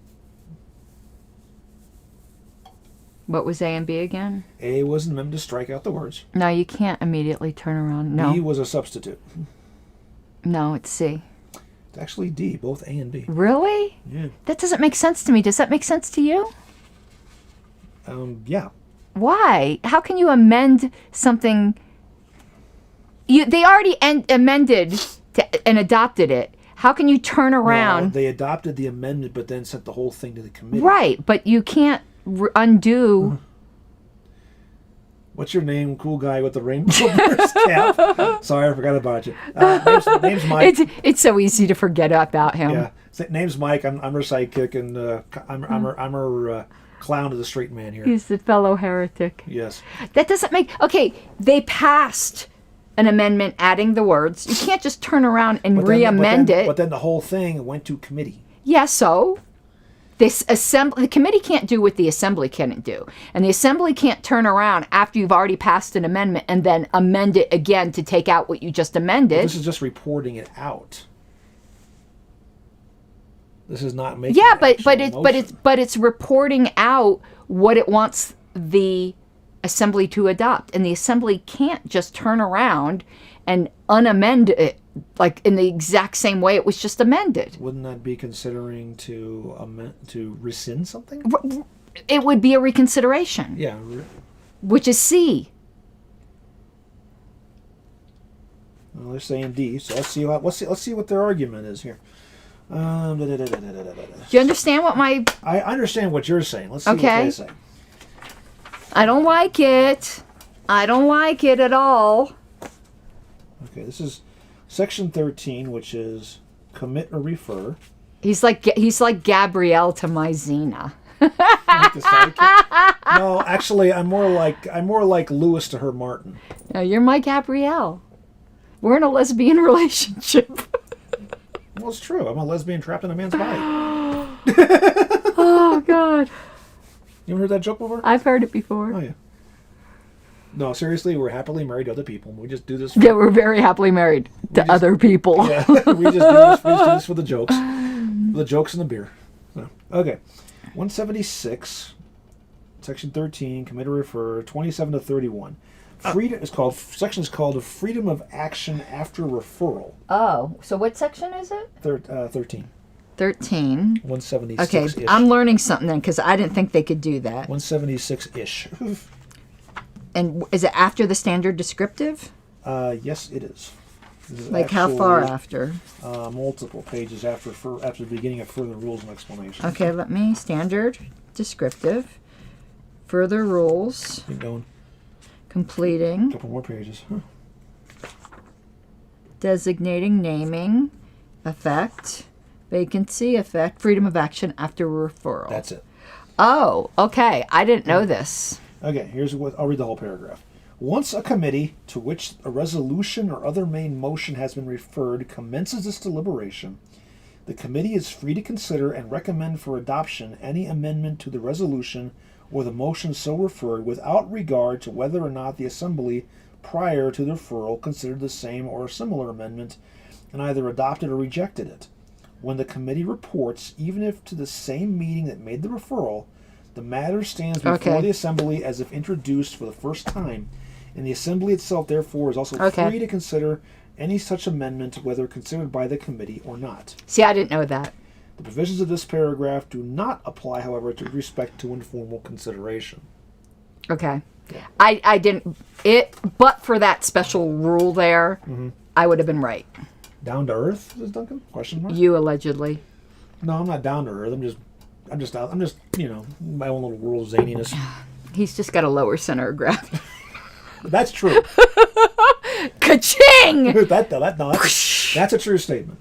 What was A and B again? A was an amendment to strike out the words. No, you can't immediately turn around. No. B was a substitute. No, it's C. It's actually D, both A and B. Really? Yeah. That doesn't make sense to me. Does that make sense to you? Yeah. Why? How can you amend something? They already amended and adopted it. How can you turn around? No, they adopted the amendment, but then sent the whole thing to the committee. Right, but you can't undo. What's your name, cool guy with the rainbow burst cap? Sorry, I forgot about you. Name's Mike. It's so easy to forget about him. Yeah, name's Mike. I'm her sidekick, and I'm her clown to the straight man here. He's the fellow heretic. Yes. That doesn't make... Okay, they passed an amendment adding the words. You can't just turn around and re-amend it. But then the whole thing went to committee. Yeah, so... The committee can't do what the assembly can't do. And the assembly can't turn around after you've already passed an amendment and then amend it again to take out what you just amended. Well, this is just reporting it out. This is not making but it's reporting out what it wants the assembly to adopt, and the assembly can't just turn around and unamend it like in the exact same way it was just amended. Wouldn't that be considering to rescind something? It would be a reconsideration. Yeah. Which is C. Well, they're saying D, so let's see what their argument is here. Do you understand what my... I understand what you're saying. Let's see what they say. I don't like it. I don't like it at all. Okay, this is section 13, which is commit or refer. He's like Gabrielle to my Xena. Like the sidekick? No, actually, I'm more like Lewis to her Martin. No, you're my Gabrielle. We're in a lesbian relationship. Well, it's true. I'm a lesbian trapped in a man's body. Oh, God. You ever heard that joke before? I've heard it before. Oh, yeah. No, seriously, we're happily married to other people. We just do this. Yeah, we're very happily married to other people. Yeah, we just do this for the jokes. The jokes and the beer. So, okay. 176, section 13, commit or refer, 27 to 31. Section is called freedom of action after referral. Oh, so what section is it? 13. 13. 176-ish. Okay, I'm learning something then, because I didn't think they could do that. 176-ish. And is it after the standard descriptive? Yes, it is. Like how far after? Multiple pages after the beginning of further rules and explanations. Okay, let me... Standard descriptive. Further rules. Keep going. Completing. A couple more pages. Designating, naming, effect, vacancy, effect, freedom of action after referral. That's it. Oh, okay. I didn't know this. Okay, I'll read the whole paragraph. Once a committee to which a resolution or other main motion has been referred commences its deliberation, the committee is free to consider and recommend for adoption any amendment to the resolution or the motion so referred without regard to whether or not the assembly prior to the referral considered the same or a similar amendment and either adopted or rejected it. When the committee reports, even if to the same meeting that made the referral, The matter stands before the assembly as if introduced for the first time, and the assembly itself, therefore, is also free to consider any such amendment, whether considered by the committee or not. See, I didn't know that. The provisions of this paragraph do not apply, however, with respect to informal consideration. Okay. Yeah. I didn't... But for that special rule there, I would have been right. Down to earth, says Duncan? Question mark? You allegedly. No, I'm not down to earth. I'm just, my own little world of zaniness. He's just got a lower center of gravity. That's true. Ka-ching! That's a true statement.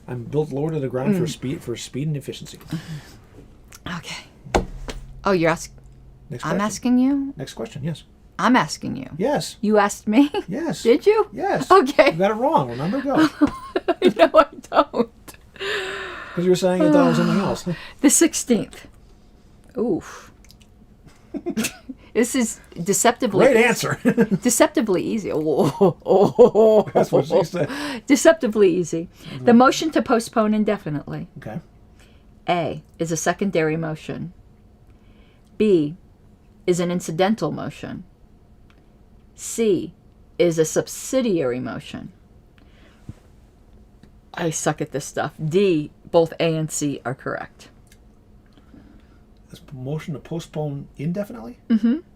I'm built lower to the ground for speed and efficiency. Okay. Oh, you're asking... Next question. I'm asking you? Next question, yes. I'm asking you. Yes. You asked me? Yes. Did you? Yes. Okay. You got it wrong. Remember? Go. No, I don't. Because you were saying you thought it was something else. The 16th. Oof. This is deceptively... Great answer. Deceptively easy. Oh. That's what she said. Deceptively easy. The motion to postpone indefinitely. Okay. A is a secondary motion. B is an incidental motion. C is a subsidiary motion. I suck at this stuff. D, both A and C are correct. This motion to postpone indefinitely?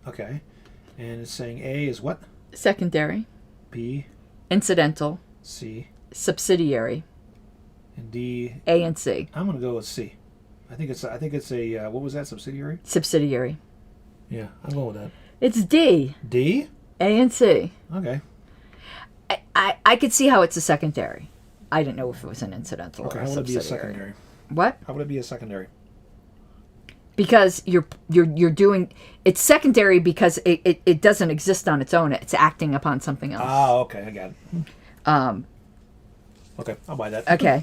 Okay. And it's saying A is what? Secondary. B. Incidental. C. Subsidiary. And D. A and C. I'm going to go with C. I think it's a what was that, subsidiary? Subsidiary. Yeah, I'm going with that. It's D. D? A and C. Okay. I could see how it's a secondary. I didn't know if it was an incidental Okay, or a how would it be a subsidiary. secondary? What? How would it be a secondary? Because you're doing it's secondary because it doesn't exist on its own. It's acting upon something else. Oh, okay, I got it. Okay, I'll buy that. Okay.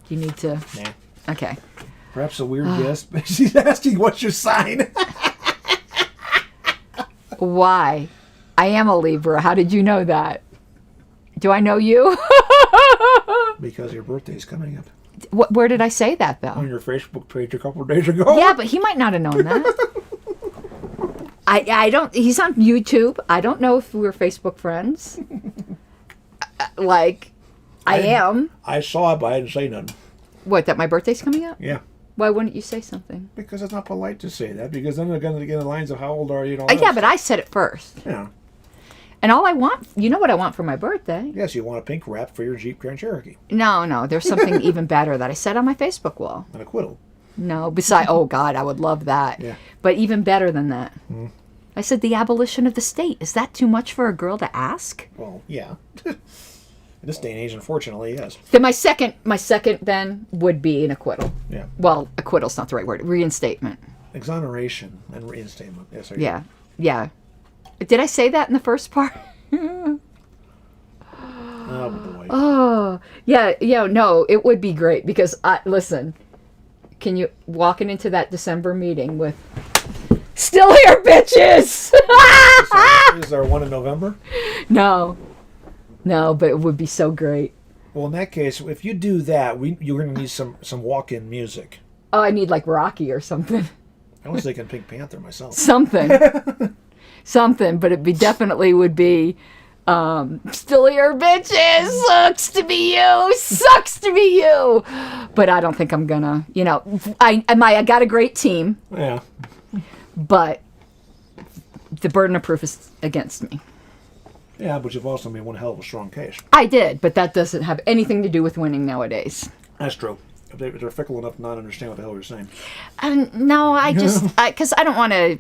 You need to. Nah. Okay. Perhaps a weird guess. She's asking what's your sign. Why? I am a Libra. How did you know that? Do I know you? Because your birthday's coming up. Where did I say that, though? On your Facebook page a couple of days ago. Yeah, but he might not have known that. I don't... He's on YouTube. I don't know if we're Facebook friends. I am. I saw it, but I didn't say nothing. What, that my birthday's coming up? Yeah. Why wouldn't you say something? Because it's not polite to say that, because then they're going to get in the lines of how old are you and all Yeah, that but I said it first. Yeah. And all I want... You know what I want for my birthday? Yes, you want a pink wrap for your Jeep Grand Cherokee. No. There's something even better that I said on my Facebook wall. An acquittal. No, besides... Oh, God, I would love that. Yeah. But even better than that. I said the abolition of the state. Is that too much for a girl to ask? Well, yeah. In this day and age, unfortunately, yes. Then my second then would be an acquittal. Yeah. Well, acquittal's not the right word. Reinstatement. Exoneration and reinstatement. Yes, Yeah. Did I say that in the first part? Oh, boy. Oh, yeah, no, it would be great because, listen, can you, walking into that December meeting with, still here, bitches! Is there one in November? No, but it would be so great. Well, in that case, if you do that, you're going to need some walk-in music. Oh, I need like Rocky or something. I was thinking Pink Panther myself. Something, but it definitely would be still here, bitches. Sucks to be you. But I don't think I'm gonna. I got a great team. Yeah. But the burden of proof is against me. Yeah, but you've also made one hell of a strong case. I did, but that doesn't have anything to do with winning nowadays. That's true. If they're fickle enough to not understand what the hell you're saying. No, I just because I don't want to.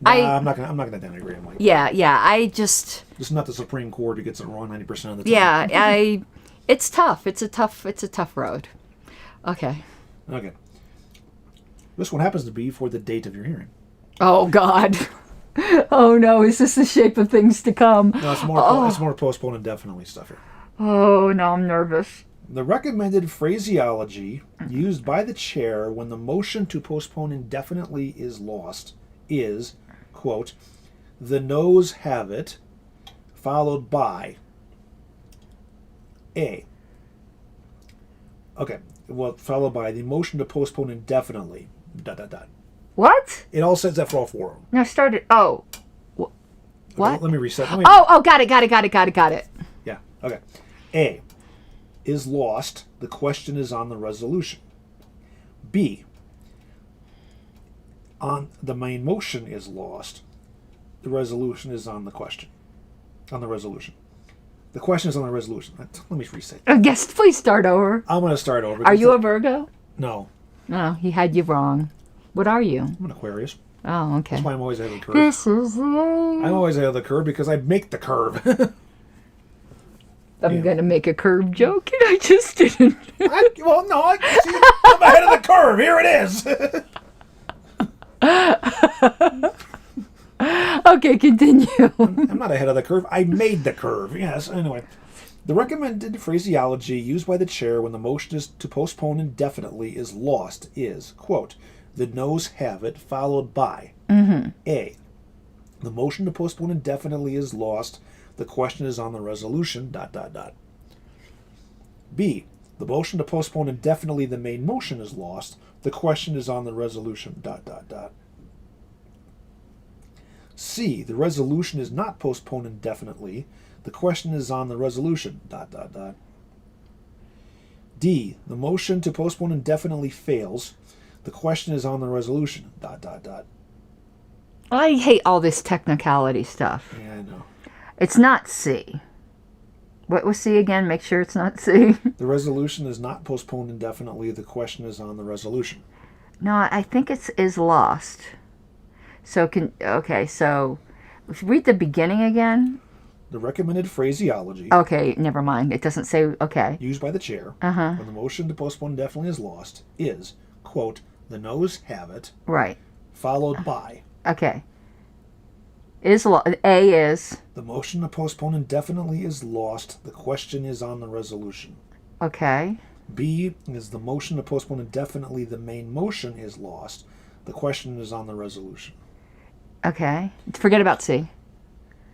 I'm not gonna denigrate him like that. Yeah. I just. This is not the Supreme Court who gets it wrong 90% of the time. Yeah, It's tough. It's a tough road. Okay. This one happens to be for the date of your hearing. Oh God. Oh no! Is this the shape of things to come? No, it's more postponed indefinitely stuff here. Oh, now I'm nervous. The recommended phraseology used by the chair when the motion to postpone indefinitely is lost is, quote, "the noes have it," followed by followed by the motion to postpone indefinitely. dot, dot, dot. What? It all says that for all four of them. No, started. Oh. What? Okay, let me reset. Oh, got it. Yeah, okay. A, is lost. The question is on the resolution. B, on the main motion is lost. The resolution is on the question. On the resolution. The question is on the resolution. Let me reset. Yes, please start over. I'm going to start over. Are you a Virgo? No. No, he had you wrong. What are you? I'm an Aquarius. Oh, okay. That's why I'm always ahead of the curve. This is I'm always ahead of the curve because I make the curve. I'm going to make a curve joke, and I just didn't. See, I'm ahead of the curve. Here it is. Okay, continue. I'm not ahead of the curve. I made the curve. Yes, anyway. The recommended phraseology used by the chair when the motion is to postpone indefinitely is lost is, quote, the noes have it, followed by A, the motion to postpone indefinitely is lost, the question is on the resolution, dot, dot, dot. B, the motion to postpone indefinitely, the main motion is lost, the question is on the resolution, dot, dot, dot. C, the resolution is not postponed indefinitely, the question is on the resolution, dot, dot, dot. D, the motion to postpone indefinitely fails, the question is on the resolution, dot, dot, dot. I hate all this technicality stuff. Yeah, I know. It's not C. What was C again? Make sure it's not C. The resolution is not postponed indefinitely, the question is on the resolution. No, I think it's is lost. So so read the beginning again. The recommended phraseology Okay, never mind. It doesn't say, okay. used by the chair when the motion to postpone indefinitely is lost is, quote, the noes have it, Right. followed by Okay. A is, the motion to postpone indefinitely is lost, the question is on the resolution. okay. B is the motion to postpone indefinitely, the main motion is lost, the question is on the resolution. Okay. Forget about C.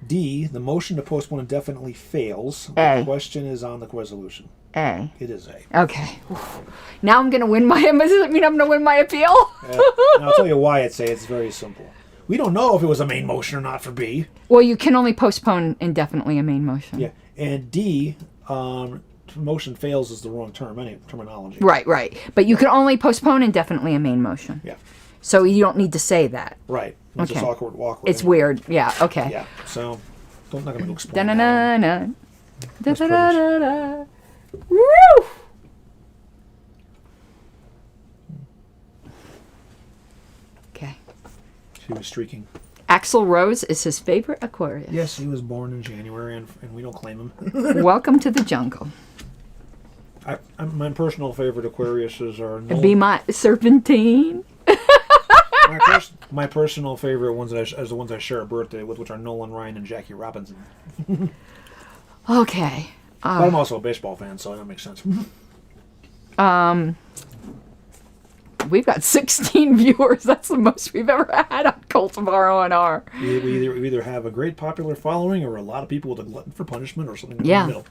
D, the motion to postpone indefinitely fails, A. the question is on the resolution. A. It is A. Okay. Oof. Now I'm going to win my, does it mean I'm going to win my appeal? And I'll tell you why it's A. It's very simple. We don't know if it was a main motion or not for B. Well, you can only postpone indefinitely a main motion. Yeah. And D, motion fails is the wrong terminology. Right. But you can only postpone indefinitely a main motion. Yeah. So you don't need to say that. Right. It's just awkward. It's weird. Yeah, okay. Yeah. So, I'm not going to explain that. Da-na-na-na. That's Da-da-da-da-da. Woo! Okay. He was streaking. Axl Rose is his favorite Aquarius. Yes, he was born in January, and we don't claim him. Welcome to the jungle. My personal favorite Aquariuses are... Be my Serpentine. My personal favorite ones are the ones I share a birthday with, which are Nolan Ryan and Jackie Robinson. Okay. But I'm also a baseball fan, so that makes sense. We've got 16 viewers. That's the most we've ever had on Cult of RONR. We either have a great popular following or a lot of people with a glutton for punishment or something in the middle.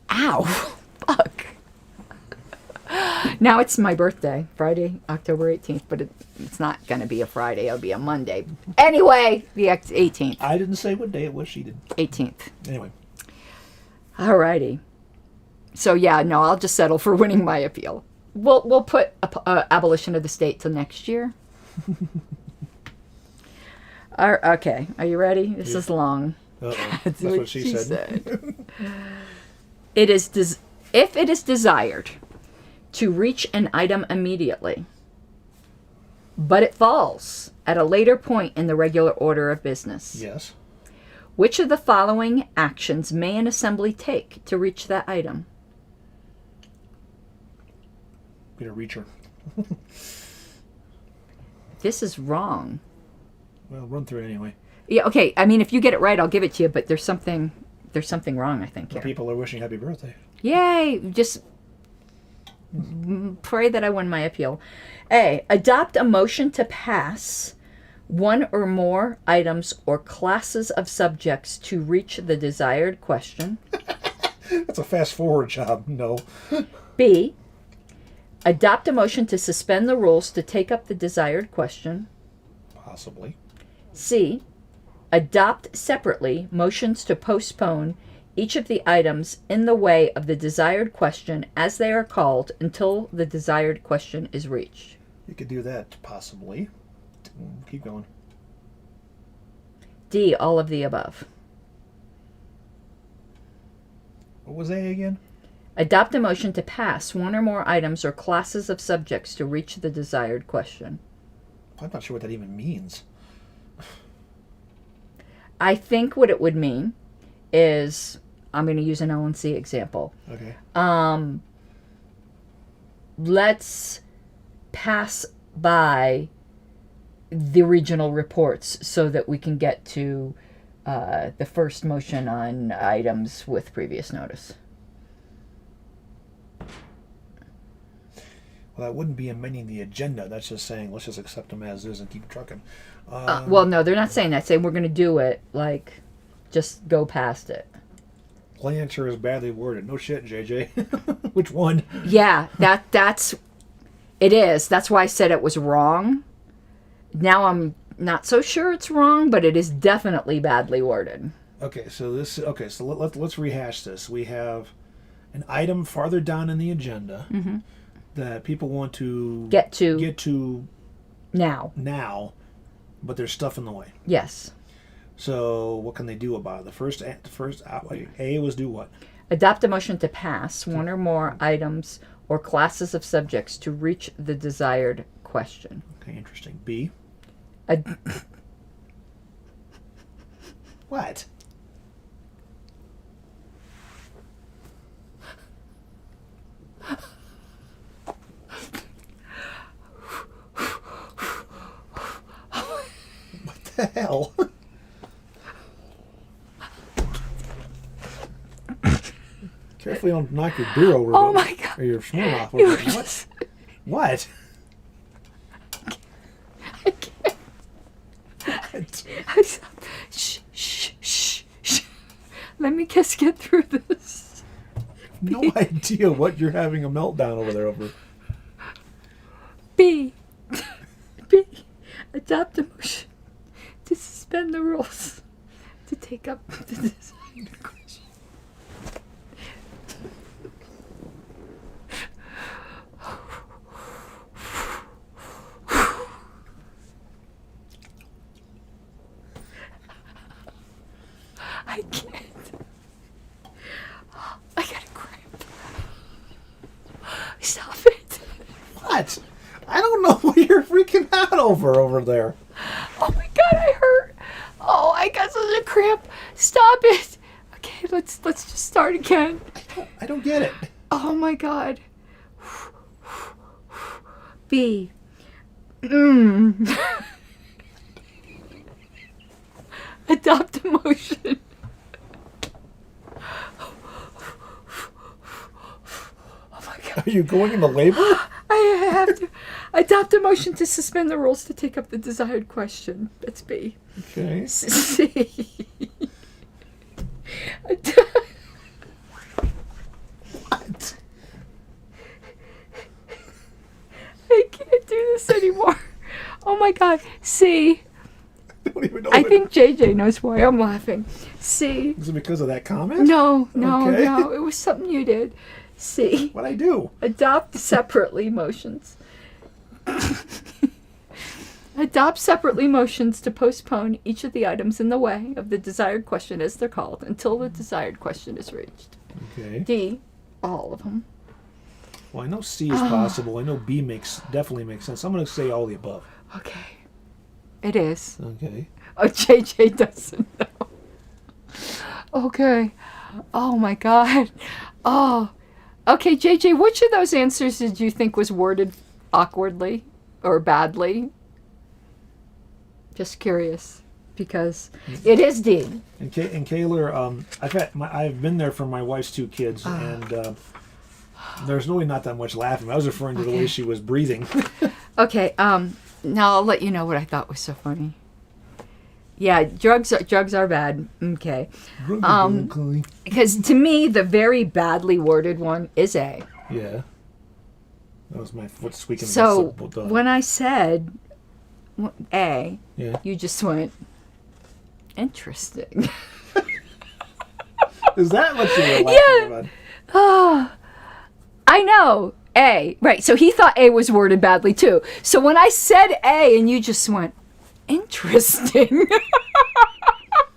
Ow. Fuck. Now it's my birthday, Friday, October 18th, but it's not going to be a Friday. It'll be a Monday. Anyway, the 18th. I didn't say what day it was. She did. 18th. Anyway. Alrighty. So yeah, no, I'll just settle for winning my appeal. We'll put abolition of the state till next year. Okay, are you ready? This is long. That's what she said. If it is desired to reach an item immediately, but it falls at a later point in the regular order of business. Yes. Which of the following actions may an assembly take to reach that item? Be a reacher. This is wrong. Well, run through it anyway. Yeah, okay. I mean, if you get it right, I'll give it to you, but there's something wrong, I think, here. People are wishing happy birthday. Yay! Just pray that I win my appeal. A, adopt a motion to pass one or more items or classes of subjects to reach the desired question. That's a fast forward job. No. B, Adopt a motion to suspend the rules to take up the desired question. Possibly. C. Adopt separately motions to postpone each of the items in the way of the desired question as they are called until the desired question is reached. You could do that, possibly. Keep going. D. All of the above. What was A again? Adopt a motion to pass one or more items or classes of subjects to reach the desired question. I'm not sure what that even means. I think what it would mean is, I'm going to use an LNC example. Okay. Let's pass by the regional reports so that we can get to the first motion on items with previous notice. Well, that wouldn't be amending the agenda. That's just saying, let's just accept them as is and keep trucking. Well, no, they're not saying that. Saying we're going to do it, like, just go past it. Planter is badly worded. No shit, JJ. Which one? Yeah, that's it is. That's why I said it was wrong. Now I'm not so sure it's wrong, but it is definitely badly worded. Okay, so let's rehash this. We have an item farther down in the agenda that people want to Get to now, but there's stuff in the way. Yes. So what can they do about it? The first A was do what? Adopt a motion to pass one or more items or classes of subjects to reach the desired question. Okay, interesting. B. What? What the hell? Carefully don't knock your beer over. Oh my God. Or your Smirnoff over. What? What? I can't. What? Shh. Let me just get through this. No idea what you're having a meltdown over there over. B. Adopt a motion to suspend the rules to take up the desired question. I can't. I got a cramp. Stop it. What? I don't know what you're freaking out over there. Oh my God, I hurt. Oh, I got such a cramp. Stop it. Okay, let's just start again. I don't get it. Oh my God. B. Adopt a motion. Oh my God. Are you going into labor? I have to adopt a motion to suspend the rules to take up the desired question. That's B. Okay. C. What? I can't do this anymore. Oh my God. C. I don't even know. I think JJ knows why I'm laughing. C. Is it because of that comment? No. Okay. It was something you did. C. What'd I do? Adopt separately motions. Adopt separately motions to postpone each of the items in the way of the desired question as they're called until the desired question is reached. Okay. D. All of them. Well, I know C is possible. I know B definitely makes sense. I'm going to say all the above. Okay. It is. Okay. Oh, JJ doesn't know. Okay. Oh my God. Oh. Okay, JJ, which of those answers did you think was worded awkwardly or badly? Just curious, because it is D. And Kaylor, I've been there for my wife's two kids, and there's really not that much laughing. I was referring to the way she was breathing. Okay. Now I'll let you know what I thought was so funny. Yeah, drugs are bad. Okay. Because to me, the very badly worded one is A. Yeah. That was my foot squeaking. So against the when I said A, Yeah. you just went, interesting. Is that what you were laughing about? I know, A. Right, so he thought A was worded badly too. So when I said A and you just went, interesting.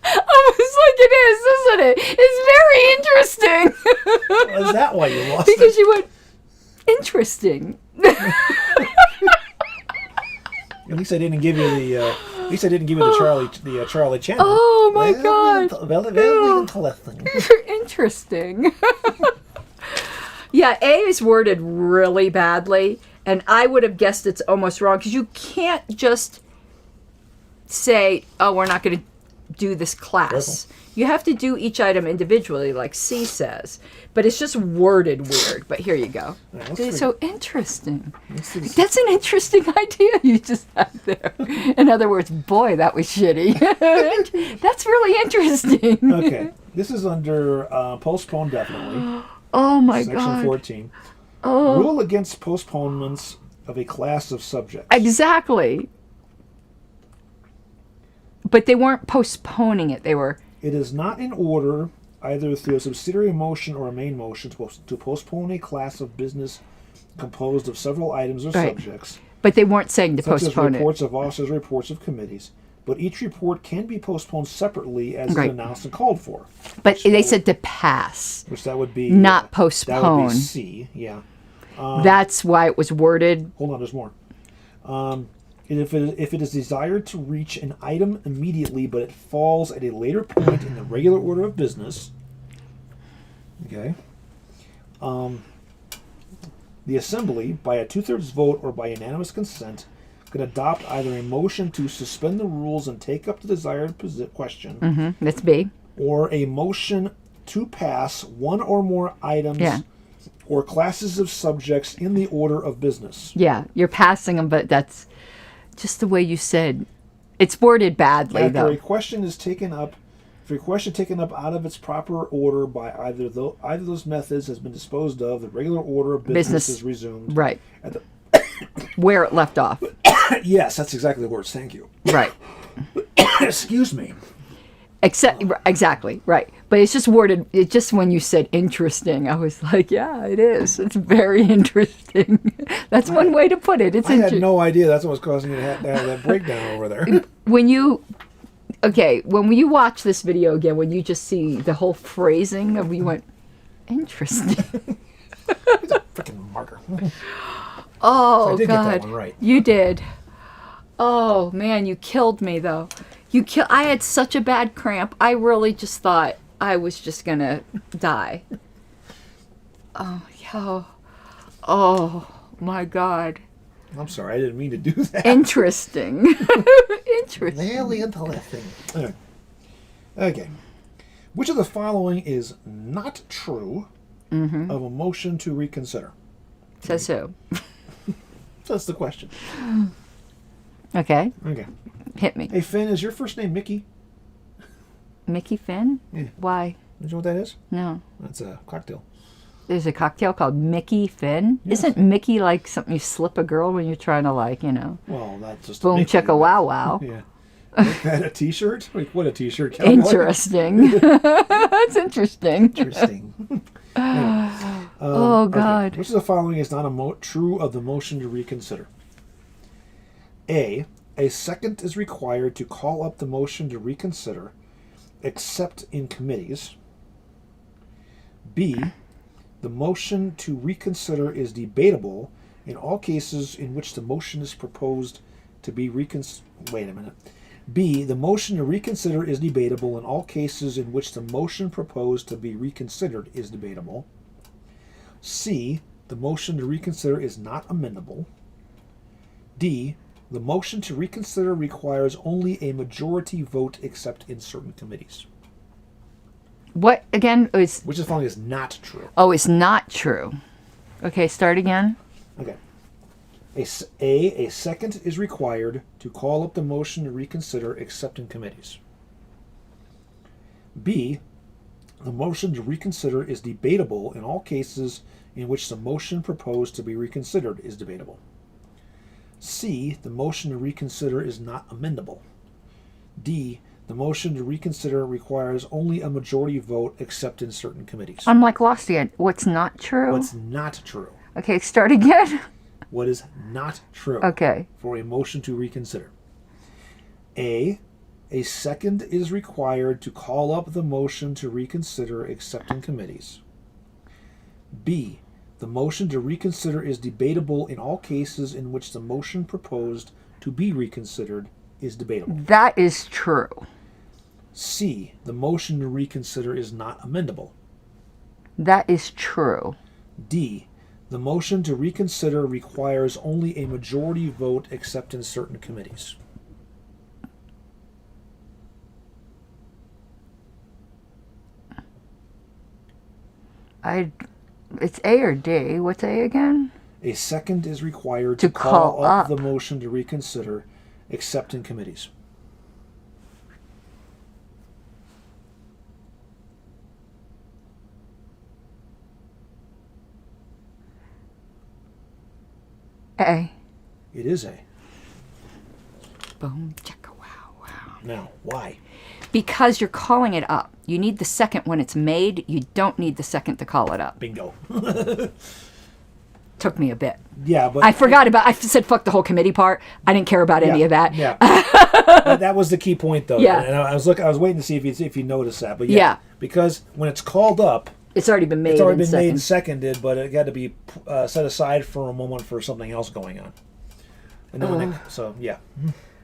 I was like, it is, isn't it? It's very interesting. Is that why you lost Because it? you went, interesting. At least I didn't give you the Charlie Chan. Oh my God. Very interesting. Interesting. Yeah, A is worded really badly, and I would have guessed it's almost wrong because you can't just say, oh, we're not going to do this class. You have to do each item individually, like C says. But it's just worded weird. But here you go. It's so interesting. That's an interesting idea you just had there. In other words, boy, that was shitty. That's really interesting. Okay. This is under postpone definitely. Oh my Section God. 14. Oh. Rule against postponements of a class of subjects. Exactly. But they weren't postponing it. They were... It is not in order, either through a subsidiary motion or a main motion, to postpone a class of business composed of several items or Right. subjects, But they weren't saying to such as postpone it. reports of officers, reports of committees. But each report can be postponed separately as Right. is announced and called for. But they said to pass. Which that would be... Not That would postpone. be C, yeah. That's why it was worded. Hold on, there's more. If it is desired to reach an item immediately, but it falls at a later point in the regular order of business, okay, the assembly, by a 2/3 vote or by unanimous consent, can adopt either a motion to suspend the rules and take up the desired question, That's B. or a motion to pass one or more items Yeah. or classes of subjects in the order of business. Yeah, you're passing them, but that's just the way you said. It's worded badly, After though. a question is taken up, if a question taken up out of its proper order by either of those methods has been disposed of, the regular order of business is resumed. Right. At the, Where it left off. yes, that's exactly the words. Thank you. Right. Excuse me. Exactly, right. But it's just worded, it just when you said interesting, I was like, yeah, it is. It's very interesting. That's one way to put it. It's I had interesting. no idea that's what was causing you to have that breakdown over there. When you watch this video again, when you just see the whole phrasing of you went, interesting. It's a freaking marker. Oh, So I did God. get that one right. You did. Oh, man, you killed me, though. I had such a bad cramp. I really just thought I was just going to die. Oh, my God. I'm sorry, I didn't mean to do that. Interesting. Interesting. Very interesting. Okay. Which of the following is not true of a motion to reconsider? Says who? So that's the question. Okay, Okay. hit me. Hey, Finn, is your first name Mickey? Mickey Finn? Yeah. Why? Do you know what that is? No. That's a cocktail. There's a cocktail called Mickey Finn. Yes. Isn't Mickey like something you slip a girl when you're trying to Well, that's just boom Mickey, chicka but- wow wow. Yeah. Make that a T-shirt? Like, what a T-shirt? Cowboy? Interesting. That's interesting. Interesting. Anyway, Oh, God. Okay. Which of the following is not true of the motion to reconsider? A second is required to call up the motion to reconsider, except in committees. B, the motion to reconsider is debatable in all cases in which the motion is proposed to be Wait a minute. B, the motion to reconsider is debatable in all cases in which the motion proposed to be reconsidered is debatable. C, the motion to reconsider is not amendable. D, the motion to reconsider requires only a majority vote except in certain committees. What again? Which of the following is not true? Oh, it's not true. Okay, start again. Okay. A second is required to call up the motion to reconsider except in committees. B, The motion to reconsider is debatable in all cases in which the motion proposed to be reconsidered is debatable. C. The motion to reconsider is not amendable. D. The motion to reconsider requires only a majority vote except in certain committees. I'm like lost again. What's not true? What's not true? Okay, start again. What is not true? Okay. For a motion to reconsider. A second is required to call up the motion to reconsider except in committees. B. The motion to reconsider is debatable in all cases in which the motion proposed to be reconsidered is debatable. That is true. C. The motion to reconsider is not amendable. That is true. D. The motion to reconsider requires only a majority vote except in certain committees. It's A or D. What's A again? A second is required To to call call up up. the motion to reconsider except in committees. A. It is A. Boom, chicka, wow, wow. Now, why? Because you're calling it up. You need the second when it's made. You don't need the second to call it up. Bingo. Took me a bit. Yeah, but I forgot about. I said fuck the whole committee part. I didn't care about any of that. Yeah, that was the key point, though. Yeah. And I was waiting to see if you noticed that. But Yeah. because when it's called up, It's already been made. it's already in been made and second. seconded, but it got to be set aside for a moment for something else going on. And then when so yeah,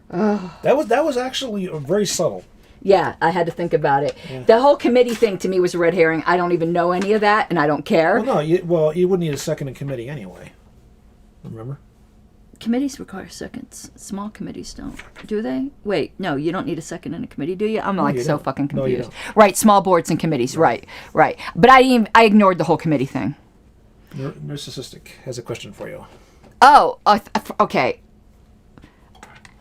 that was actually very subtle. Yeah, I had to think about it. The whole committee thing to me was a red herring. I don't even know any of that, and I don't care. Well, no, you wouldn't need a second in committee anyway. Remember? Committees require seconds. Small committees don't. Do they? Wait, no, you don't need a second in a committee, do you? I'm like you so don't. fucking No, you confused. don't. Right, small boards and committees. Right. But I ignored the whole committee thing. Narcissistic has a question for you. Oh, okay.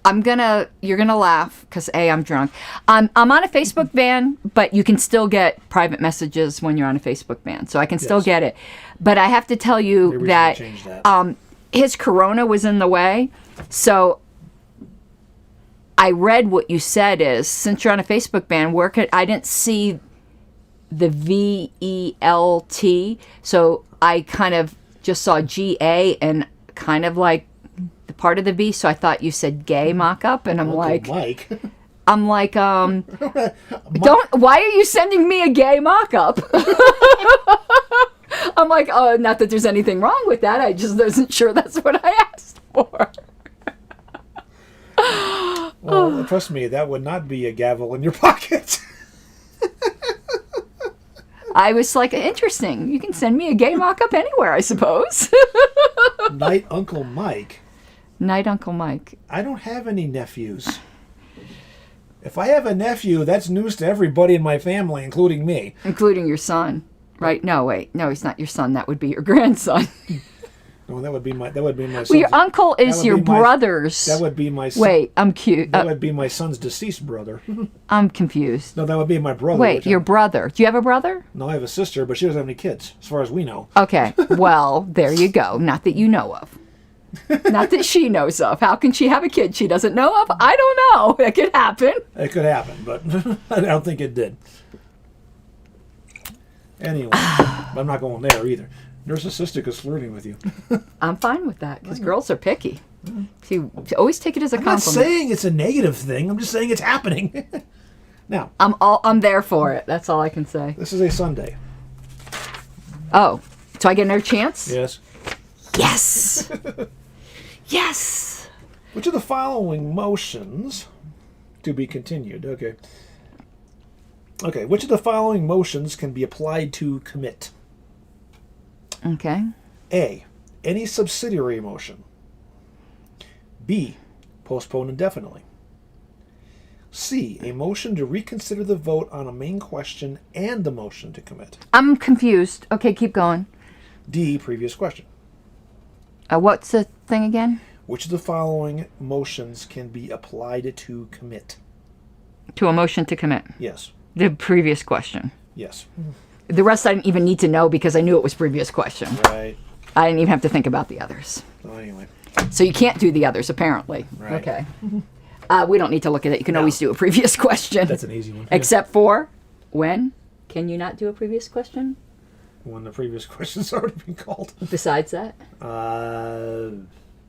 You're gonna laugh because I'm drunk. I'm on a Facebook ban, but you can still get private messages when you're on a Facebook ban, so I can still Yes. get it. But I have to tell They you recently that changed that. his corona was in the way, so I read what you said is since you're on a Facebook ban, I didn't see the VELT, so I kind of just saw GA and kind of like the part of the V, so I thought you said gay mock-up, and I'm Uncle like, Mike. don't. Why are you sending me a gay mock-up? I'm like, oh, not that there's anything wrong with that. I just wasn't sure that's what I asked for. Well, trust me, that would not be a gavel in your pocket. I was like, interesting. You can send me a gay mock-up anywhere, I suppose. Night, Uncle Mike. Night, Uncle Mike. I don't have any nephews. If I have a nephew, that's news to everybody in my family, including me. Including your son. Right? No, wait. No, he's not your son. That would be your grandson. No, that would be my son's, Well, your uncle is would your be my- brother's. That would be my Wait, I'm cute. That would be my son's deceased brother. I'm confused. No, that would be my brother. Wait, which your brother. Do you have a brother? No, I have a sister, but she doesn't have any kids, as far as we know. Okay. Well, there you go. Not that you know of. Not that she knows of. How can she have a kid she doesn't know of? I don't know. That could happen. It could happen, but I don't think it did. Anyway, I'm not going there either. Narcissistic is flirting with you. I'm fine with that because girls are picky. She always take it as a I'm not compliment. saying it's a negative thing. I'm just saying it's happening. Now, I'm there for it. That's all I can say. this is a Sunday. Oh, so I get another chance? Yes. Yes. Yes. Which of the following motions to be continued? Okay. Okay, which of the following motions can be applied to commit? Okay. A. Any subsidiary motion. B. Postpone indefinitely. C. A motion to reconsider the vote on a main question and the motion to commit. I'm confused. Okay, keep going. D. Previous question. What's the thing again? Which of the following motions can be applied to commit? To a motion to commit. Yes. The previous question. Yes. The rest I didn't even need to know because I knew it was previous question. Right. I didn't even have to think about the others. So anyway. So you can't do the others, apparently. Right. Okay. We don't need to look at it. You can always do a previous question. That's an easy one. Except for when? Can you not do a previous question? When the previous question's already been called. Besides that?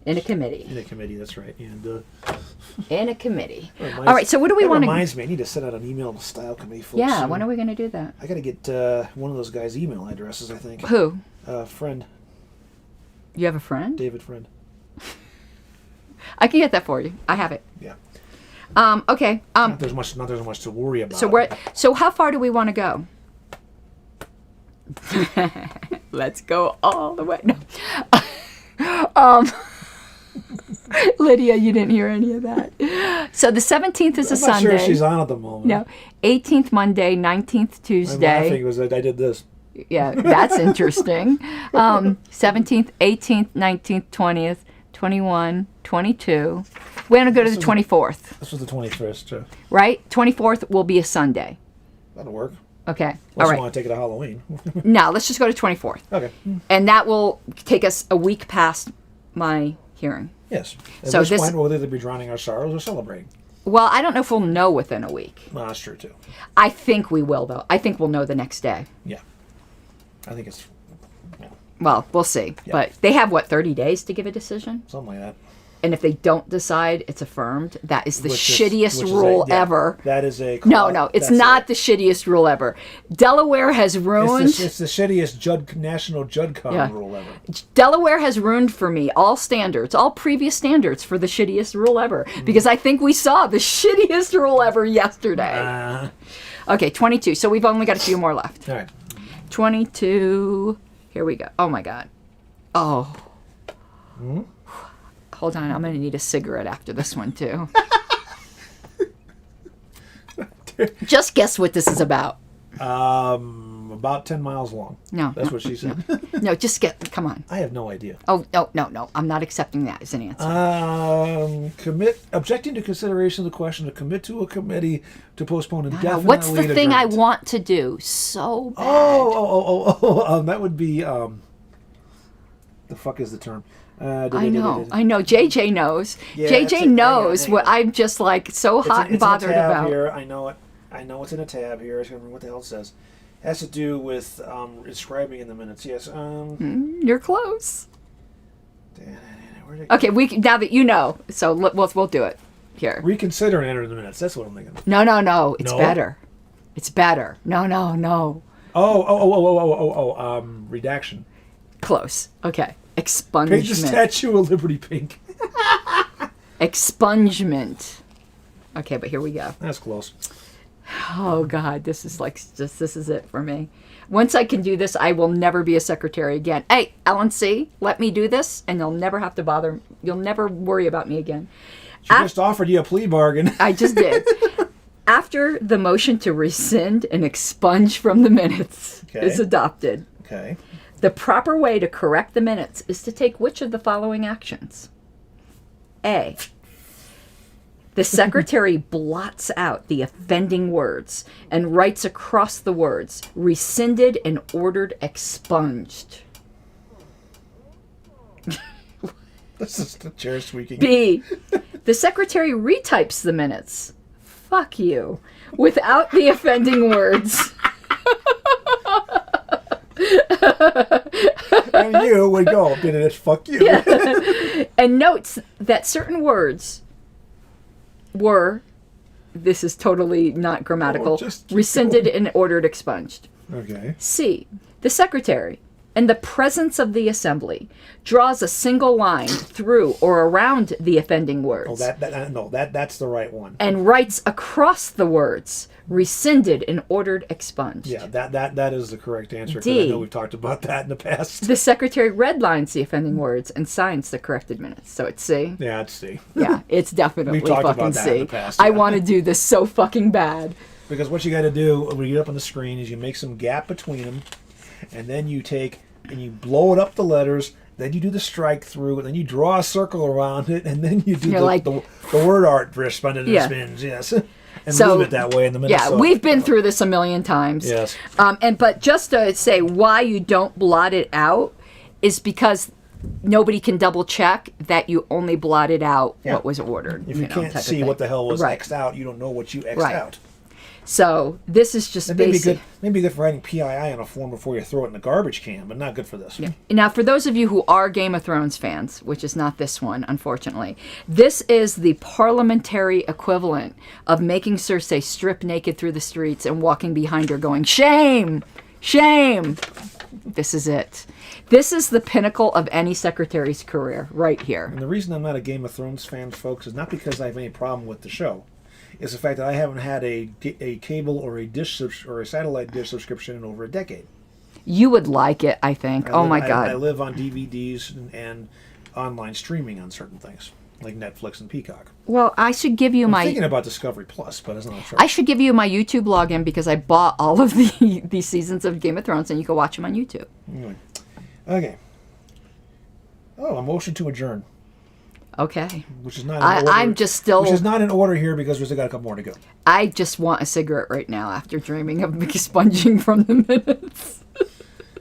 In a committee. In a committee, that's right. And In a committee. All right, so what do we want to... reminds me, I need to send out an email to Style Committee folks. Yeah, soon. when are we going to do that? I got to get one of those guys' email addresses, I think. Who? Friend. You have a friend? David Friend. I can get that for you. I have it. Yeah. Okay. Not there's much to worry about. So how far do we want to go? Let's go all the way. No. Lydia, you didn't hear any of that. So the 17th is a Sunday. I'm not sure she's on at the moment. No. 18th Monday, 19th Tuesday. I'm laughing because I did this. Yeah, that's interesting. 17th, 18th, 19th, 20th, 21, 22. We're going to go to the 24th. This was the 21st, too. Right? 24th will be a Sunday. That'll work. Okay. Unless All right. you want to take it to Halloween. No, let's just go to 24th. Okay. And that will take us a week past my hearing. Yes. At So this this- point, we'll either be drowning our sorrows or celebrating. Well, I don't know if we'll know within a week. Well, that's true, too. I think we will, though. I think we'll know the next day. Yeah. I think it's Well, we'll see. Yeah. But they have, 30 days to give a decision? something like that. And if they don't decide, it's affirmed. That is the Which shittiest is rule yeah, ever. That is a... No, it's that's not the shittiest rule ever. Delaware has ruined... It's the shittiest national JudCon rule ever. Delaware has ruined for me all standards, all previous standards for the shittiest rule ever. Because I think we saw the shittiest rule ever yesterday. Okay, 22. So we've only got a few more left. All right. 22. Here we go. Oh, my God. Oh. Hold on. I'm going to need a cigarette after this one, too. Just guess what this is about. About 10 miles long. No. That's what she said. No, just get. Come on. I have no idea. Oh, no. I'm not accepting that as an answer. Objecting to consideration of the question to commit to a committee to postpone indefinitely. What's the to thing I grant. want to do so bad? That would be, the fuck is the term? I know. JJ knows. Yeah, JJ knows hang what on. I'm just like so hot and It's in a bothered tab about. Here. I know it. I know it's in a tab here. I can't remember what the hell it says. It has to do with inscribing in the minutes. Yes. You're close. Where'd it Okay, now that you know, so we'll do it here. Reconsider and enter in the minutes. That's what I'm thinking. No. It's No? better. It's better. No. Redaction. Close. Okay. Paint the Expungement. Statue of Liberty pink. Expungement. Okay, but here we go. That's close. Oh God, this is it for me. Once I can do this, I will never be a secretary again. Hey, LNC, let me do this, and you'll never have to bother. You'll never worry about me again. She just offered you a plea bargain. I just did. After the motion to rescind and expunge from the minutes is adopted, Okay. the proper way to correct the minutes is to take which of the following actions? A. The secretary blots out the offending words and writes across the words, rescinded and ordered expunged. This is the chair squeaking. B. The secretary retypes the minutes. Fuck you. Without the offending words. And you would go, did it? Fuck you. And notes that certain words were, this is totally not grammatical, just keep rescinded and ordered expunged. Okay. C. The secretary, in the presence of the assembly, draws a single line through or around the offending words. Oh, that's the right one. And writes across the words, rescinded and ordered expunged. Yeah, that is the correct answer. 'Cause D. I know we've talked about that in the past. The secretary redlines the offending words and signs the corrected minutes. So it's C. Yeah, it's C. Yeah, it's definitely We've talked fucking about that C. in the past, I yeah. want to do this so fucking bad. Because what you got to do when you get up on the screen is you make some gap between them, and then you take and you blow it up the letters. Then you do the strike through, and then you draw a circle around it, and then you do You're the like- word art for spinning and Yeah. spins. Yes. and So, leave it that way in the minutes. yeah, we've been through this a million times. Yes. But just to say why you don't blot it out is because nobody can double check that you only blotted out Yeah. what was ordered. If you know, can't type of see thing. what the hell was Right. X'd out, you don't know what you X'd Right. out. So this is just It may be basic. good. Maybe good for writing PII on a form before you throw it in the garbage can, but not good for this. Now, for those of you who are Game of Thrones fans, which is not this one, unfortunately, this is the parliamentary equivalent of making Cersei strip naked through the streets and walking behind her going, "Shame! Shame!" This is it. This is the pinnacle of any secretary's career, right here. And the reason I'm not a Game of Thrones fan, folks, is not because I have any problem with the show. It's the fact that I haven't had a cable or a or a satellite dish subscription in over a decade. You would like it, I think. My God. I live on DVDs and online streaming on certain things, like Netflix and Peacock. Well, I should give you I'm thinking about Discovery Plus, but it's not sure. I should give you my YouTube login because I bought all of these seasons of Game of Thrones, and you can watch them on YouTube. Anyway. Okay. Oh, a motion to adjourn, Okay. which is not in order. I'm just still. Which is not in order here because we've still got a couple more to go. I just want a cigarette right now after dreaming of expunging from the minutes.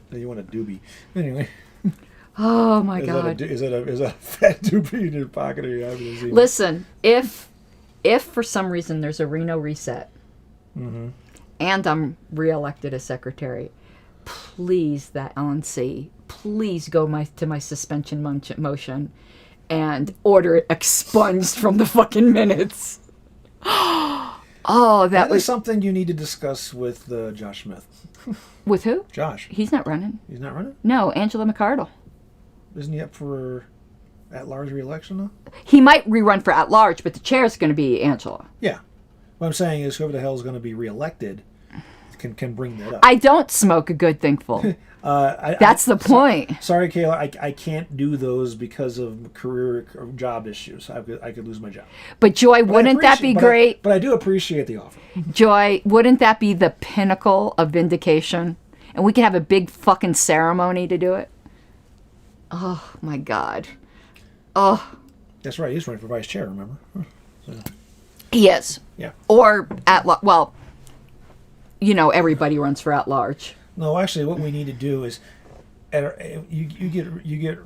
So you want a doobie. Anyway. Oh my Is God. that a fat doobie in your pocket or you have it? Listen, if for some reason there's a Reno reset and I'm reelected as secretary, please, that LNC, please go to my suspension motion and order it expunged from the fucking minutes. Oh, That was is something you need to discuss with Josh Smith. with who? Josh. He's not running. He's not running? No, Angela McArdle. Isn't he up for at-large re-election though? He might rerun for at-large, but the chair is going to be Angela. Yeah. What I'm saying is whoever the hell is going to be re-elected can bring that up. I don't smoke a good thinkful. That's the point. Sorry, Kayla, I can't do those because of career or job issues. I could lose my job. But Joy, But I wouldn't that be appreciate- great? But I do appreciate the offer. Joy, wouldn't that be the pinnacle of vindication? And we can have a big fucking ceremony to do it. Oh my God. Oh, That's right. He's running for vice chair, remember? he is. Yeah. Or well, everybody runs for at large. No, actually, what we need to do is, you get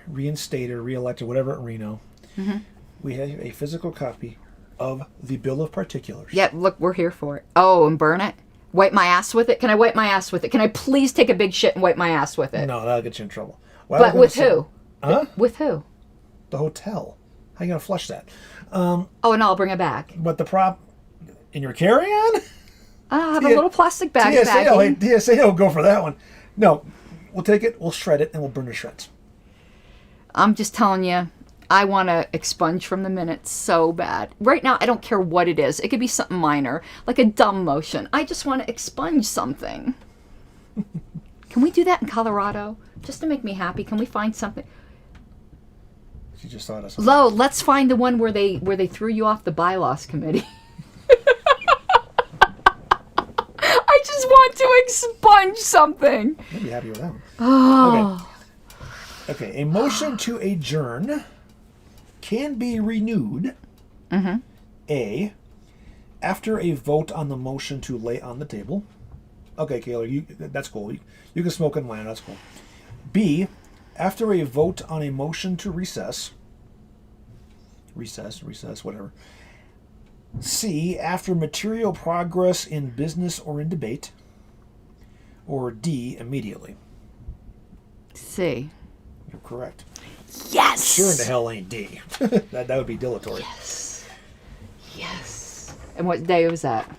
reinstated or reelected, whatever at Reno. Mm-hmm. We have a physical copy of the Bill of Particulars. Yeah, look, we're here for it. Oh, and burn it? Wipe my ass with it? Can I wipe my ass with it? Can I please take a big shit and wipe my ass with it? No, that'll get you in trouble. Why But would with I say- who? Huh? With who? The hotel. How you gonna flush that? Oh, and I'll bring it back. But the in your carry-on? I have a little plastic bag TSA will go for that one. No, we'll take it, we'll shred it, and we'll burn the shreds. I'm just telling you, I want to expunge from the minutes so bad. Right now, I don't care what it is. It could be something minor, like a dumb motion. I just want to expunge something. Can we do that in Colorado? Just to make me happy, can we find something? She just thought of something. Lo, let's find the one where they threw you off the bylaws committee. I just want to expunge something. I'd be happy with that one. Oh. Okay, a motion to adjourn can be renewed. A, after a vote on the motion to lay on the table. Okay, Kayla, that's cool. You can smoke in line, that's cool. B, after a vote on a motion to recess, whatever. C, after material progress in business or in debate. Or D, immediately. C. You're correct. Yes. Sure in the hell ain't D. that would be dilatory. Yes. And what day was that?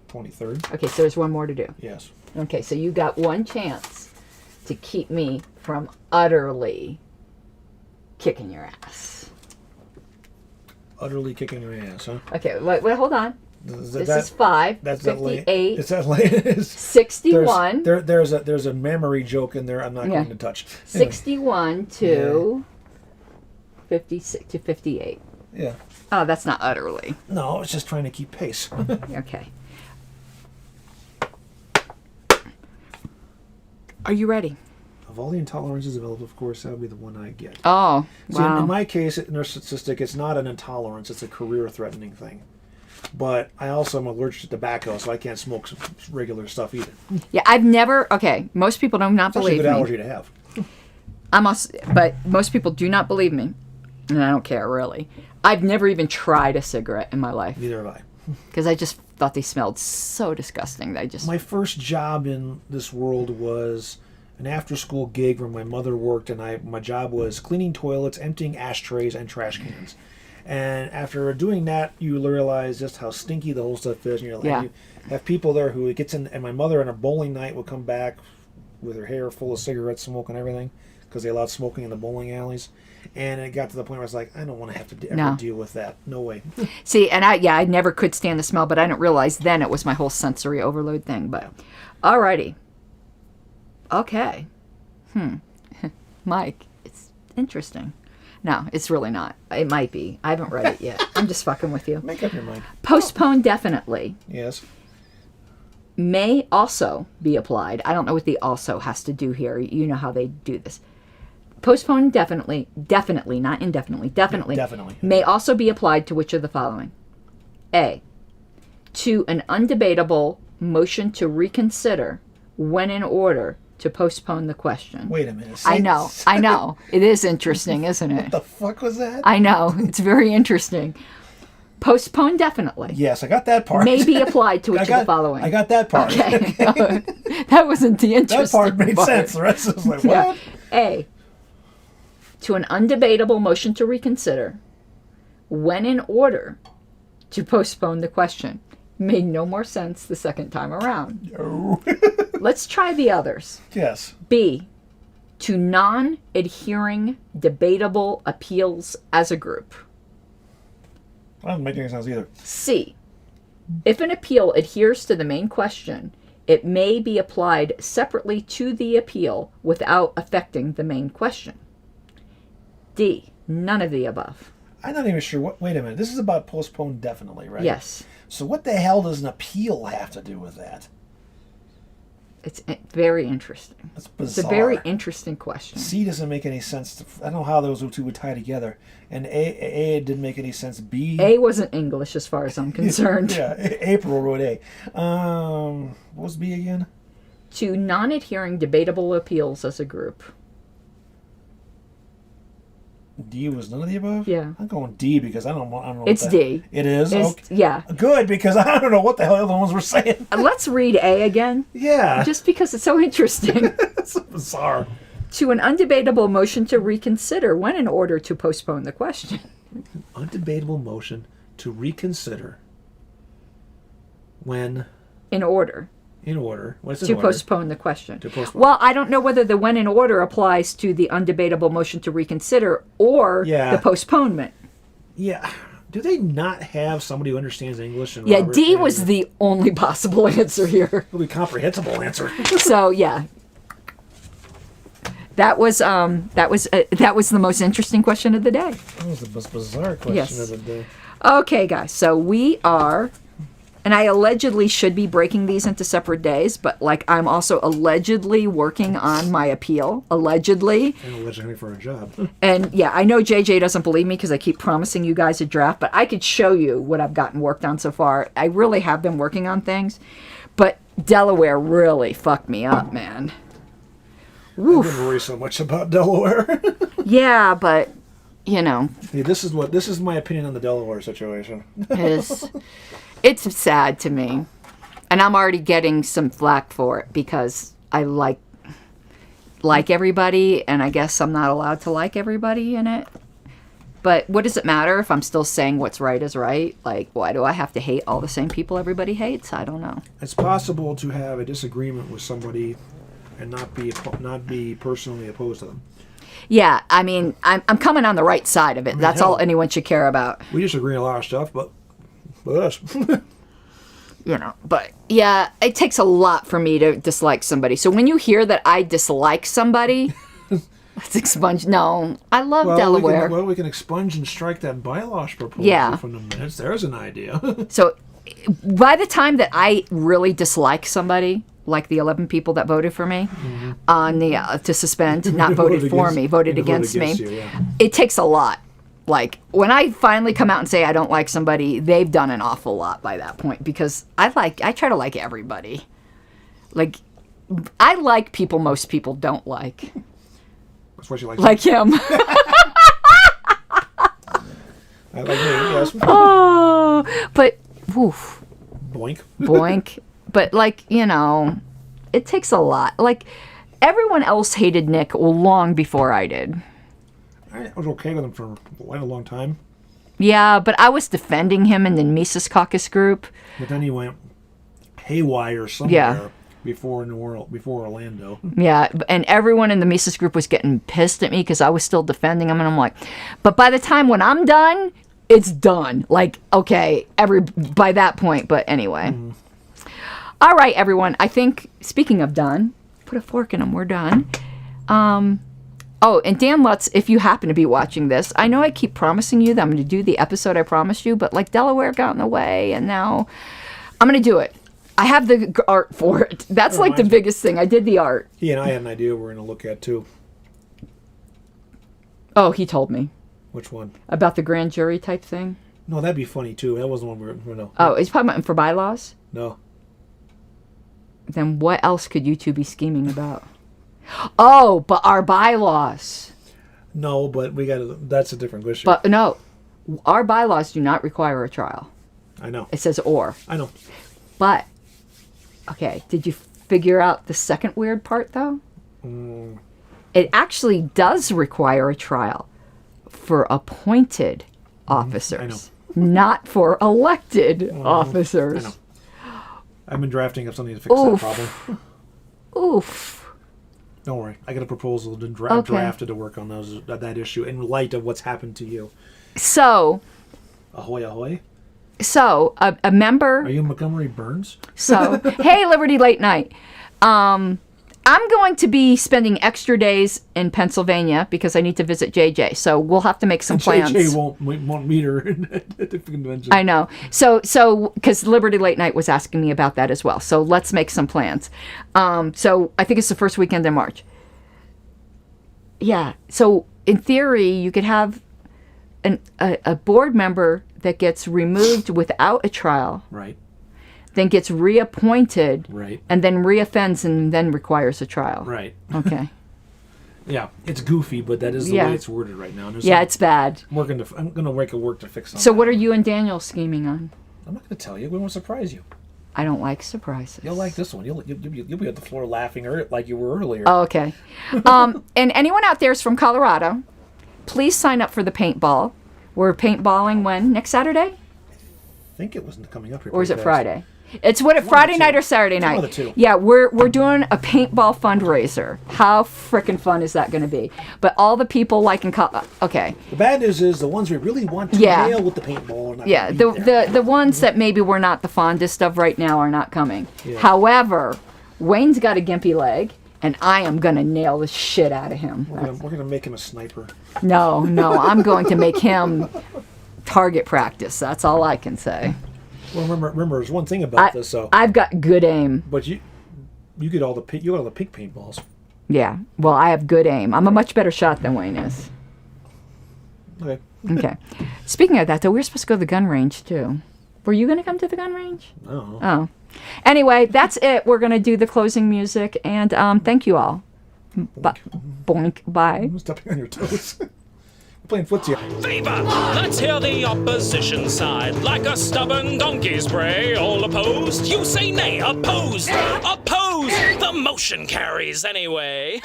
23rd. Okay, so there's one more to do. Yes. Okay, so you got one chance to keep me from utterly kicking your ass. Utterly kicking your ass, huh? Okay, wait, hold on. This This is 5, That's that late. 58, It's that late. 61, There's a memory joke in there I'm not going to touch. Anyway, 61 to 56 to 58. yeah. Oh, that's not utterly. No, it's just trying to keep pace. Okay. Are you ready? Of all the intolerances available, of course, that would be the one I get. Oh, See, wow. in my case, narcissistic, it's not an intolerance, it's a career-threatening thing. But I also am allergic to tobacco, so I can't smoke some regular stuff either. Yeah, I've never. Okay, most people do not It's actually a believe good me. allergy to have. But most people do not believe me, and I don't care really. I've never even tried a cigarette in my life Neither have I. because I just thought they smelled so disgusting that I just. My first job in this world was an after-school gig where my mother worked, and my job was cleaning toilets, emptying ashtrays, and trash cans. And after doing that, you realize just how stinky the whole stuff is. And you're like, Yeah. you have people there who it gets in, and my mother on a bowling night would come back with her hair full of cigarette smoke and everything because they allowed smoking in the bowling alleys. And it got to the point where I was like, I don't want to have to ever deal with that. No way. See, and I never could stand the smell, but I didn't realize then it was my whole sensory overload thing. But, alrighty. Okay. Mike, it's interesting. No, it's really not. It might be. I haven't read it yet. I'm just fucking with you. Make up your mind. Postpone definitely. Yes. May also be applied. I don't know what the also has to do here. You know how they do this. Postpone definitely, not indefinitely, definitely. Definitely. May also be applied to which of the following? A, to an undebatable motion to reconsider when in order to postpone the question. Wait a minute. I know. It is interesting, isn't it? What the fuck was that? I know. It's very interesting. Postpone definitely. Yes, I got that part. May be applied to which of the following. I got that part. Okay. That wasn't the interesting That part made sense. The rest was like, what? Yeah. A, to an undebatable motion to reconsider when in order to postpone the question. Made no more sense the second time around. No. Let's try the others. Yes. B, to non-adhering debatable appeals as a group. That doesn't make any sense either. C, if an appeal adheres to the main question, it may be applied separately to the appeal without affecting the main question. D, none of the above. I'm not even sure what. Wait a minute. This is about postpone definitely, right? Yes. So what the hell does an appeal have to do with that? It's very interesting. That's bizarre. It's a very interesting question. C doesn't make any sense. I don't know how those two would tie together. And A didn't make any sense. B. A wasn't English as far as I'm concerned. Yeah, April wrote A. What was B again? To non-adhering debatable appeals as a group. D was none of the above? Yeah. I'm going D because I don't know. It's D. It is? Okay. Yeah. Good, because I don't know what the hell the other ones were saying. Let's read A again. Yeah. Just because it's so interesting. It's so bizarre. To an undebatable motion to reconsider when in order to postpone the question. Undebatable motion to reconsider when In order in order. What's in to order? postpone the question. To postpone. Well, I don't know whether the when in order applies to the undebatable motion to reconsider or Yeah. the postponement. Yeah. Do they not have somebody who understands English? And Yeah, Robert D and- was the only possible answer here. It'll be comprehensible answer. So yeah, that was the most interesting question of the day. That was the most bizarre question Yes. of the day. Okay, guys, so we are, and I allegedly should be breaking these into separate days, but like I'm also allegedly working on my appeal, allegedly. And allegedly for a job. And yeah, I know JJ doesn't believe me because I keep promising you guys a draft, but I could show you what I've gotten worked on so far. I really have been working on things, but Delaware really fucked me up, man. I wouldn't worry so much about Delaware. Yeah, but you know, Hey, this is my opinion on the Delaware situation. it's sad to me, and I'm already getting some flack for it because I like everybody, and I guess I'm not allowed to like everybody in it. But what does it matter if I'm still saying what's right is right? Like, why do I have to hate all the same people everybody hates? I don't know. It's possible to have a disagreement with somebody and not be personally opposed to them. Yeah, I mean, I'm coming on the right side of it. That's all anyone should care about. We disagree on a lot of stuff, but us. You know, but yeah, it takes a lot for me to dislike somebody. So when you hear that I dislike somebody, let's expunge. No, I love Delaware. We can expunge and strike that bylaw proposal Yeah. from the minutes. There's an idea. So by the time that I really dislike somebody, like the 11 people that voted for me on the to suspend, not voted for me, voted against me, you, yeah. it takes a lot. Like, when I finally come out and say I don't like somebody, they've done an awful lot by that point, because I try to like everybody. Like, I like people most people don't like. That's what you Like him. I like me, yes. Oh, but, woof. Boink. Boink. But, like, you know, it takes a lot. Like, everyone else hated Nick long before I did. I was okay with him for quite a long time. Yeah, but I was defending him in the Mises Caucus group. But then he went haywire somewhere before Orlando. Yeah, and everyone in the Mises group was getting pissed at me because I was still defending him, and I'm like, but by the time when I'm done, it's done. Like, okay, by that point. But anyway. All right, everyone. I think, speaking of done, put a fork in them. We're done. Oh, and Dan Lutz, if you happen to be watching this, I know I keep promising you that I'm going to do the episode I promised you, but like Delaware got in the way, and now I'm going to do it. I have the art for it. That's like the biggest thing. I did the art. He and I had an idea we're going to look at too. Oh, he told me. Which one? About the grand jury type thing? No, that'd be funny too. That wasn't one we were, no. Oh, he's talking about for bylaws? No. Then what else could you two be scheming about? Oh, but our bylaws. No, but that's a different issue. But no, our bylaws do not require a trial. I know. It says or. I know. But, okay, did you figure out the second weird part, though? It actually does require a trial for appointed officers, not for elected officers. I know. I've been drafting up something to fix that problem. Oof. Don't worry. I got a proposal to drafted to work on that issue in light of what's happened to you. So. Ahoy, ahoy. So, a member... Are you Montgomery Burns? So, hey, Liberty Late Night. I'm going to be spending extra days in Pennsylvania because I need to visit JJ. So, we'll have to make some plans. JJ won't meet her at the convention. I know. So, because Liberty Late Night was asking me about that as well. So, let's make some plans. So, I think it's the first weekend in March. Yeah. So, in theory, you could have a board member that gets removed without a trial, right? Then gets reappointed, right? And then reoffends and then requires a trial, right? Okay. Yeah, it's goofy, but that is the way it's worded right now. Yeah, it's bad. I'm going to make it work to fix something. So what are you and Daniel scheming on? I'm not going to tell you. We want to surprise you. I don't like surprises. You'll like this one. You'll be at the floor laughing like you were earlier. Oh, okay. And anyone out there is from Colorado, please sign up for the paintball. We're paintballing when? Next Saturday? I think it was coming up here. Or is it Friday? It's Friday night or Saturday night? One of the two. Yeah, we're doing a paintball fundraiser. How frickin' fun is that going to be? But all the people like in okay. The bad news is the ones we really want to nail with the paintball are not. Yeah, the ones that maybe we're not the fondest of right now are not coming. Yeah. However, Wayne's got a gimpy leg, and I am going to nail the shit out of him. We're going to make him a sniper. No, I'm going to make him target practice. That's all I can say. Well, remember, there's one thing about this. So I've got good aim. But you get all the pink paintballs. Yeah. Well, I have good aim. I'm a much better shot than Wayne is. Okay. Speaking of that, though, we were supposed to go to the gun range too. Were you going to come to the gun range? No. Oh. Anyway, that's it. We're going to do the closing music, and thank you all. Boink. Bye. I'm stepping on your toes. Playing footsie. Viva! Let's hear the opposition side. Like a stubborn donkey's bray. All opposed? You say nay. Opposed! Opposed! The motion carries anyway.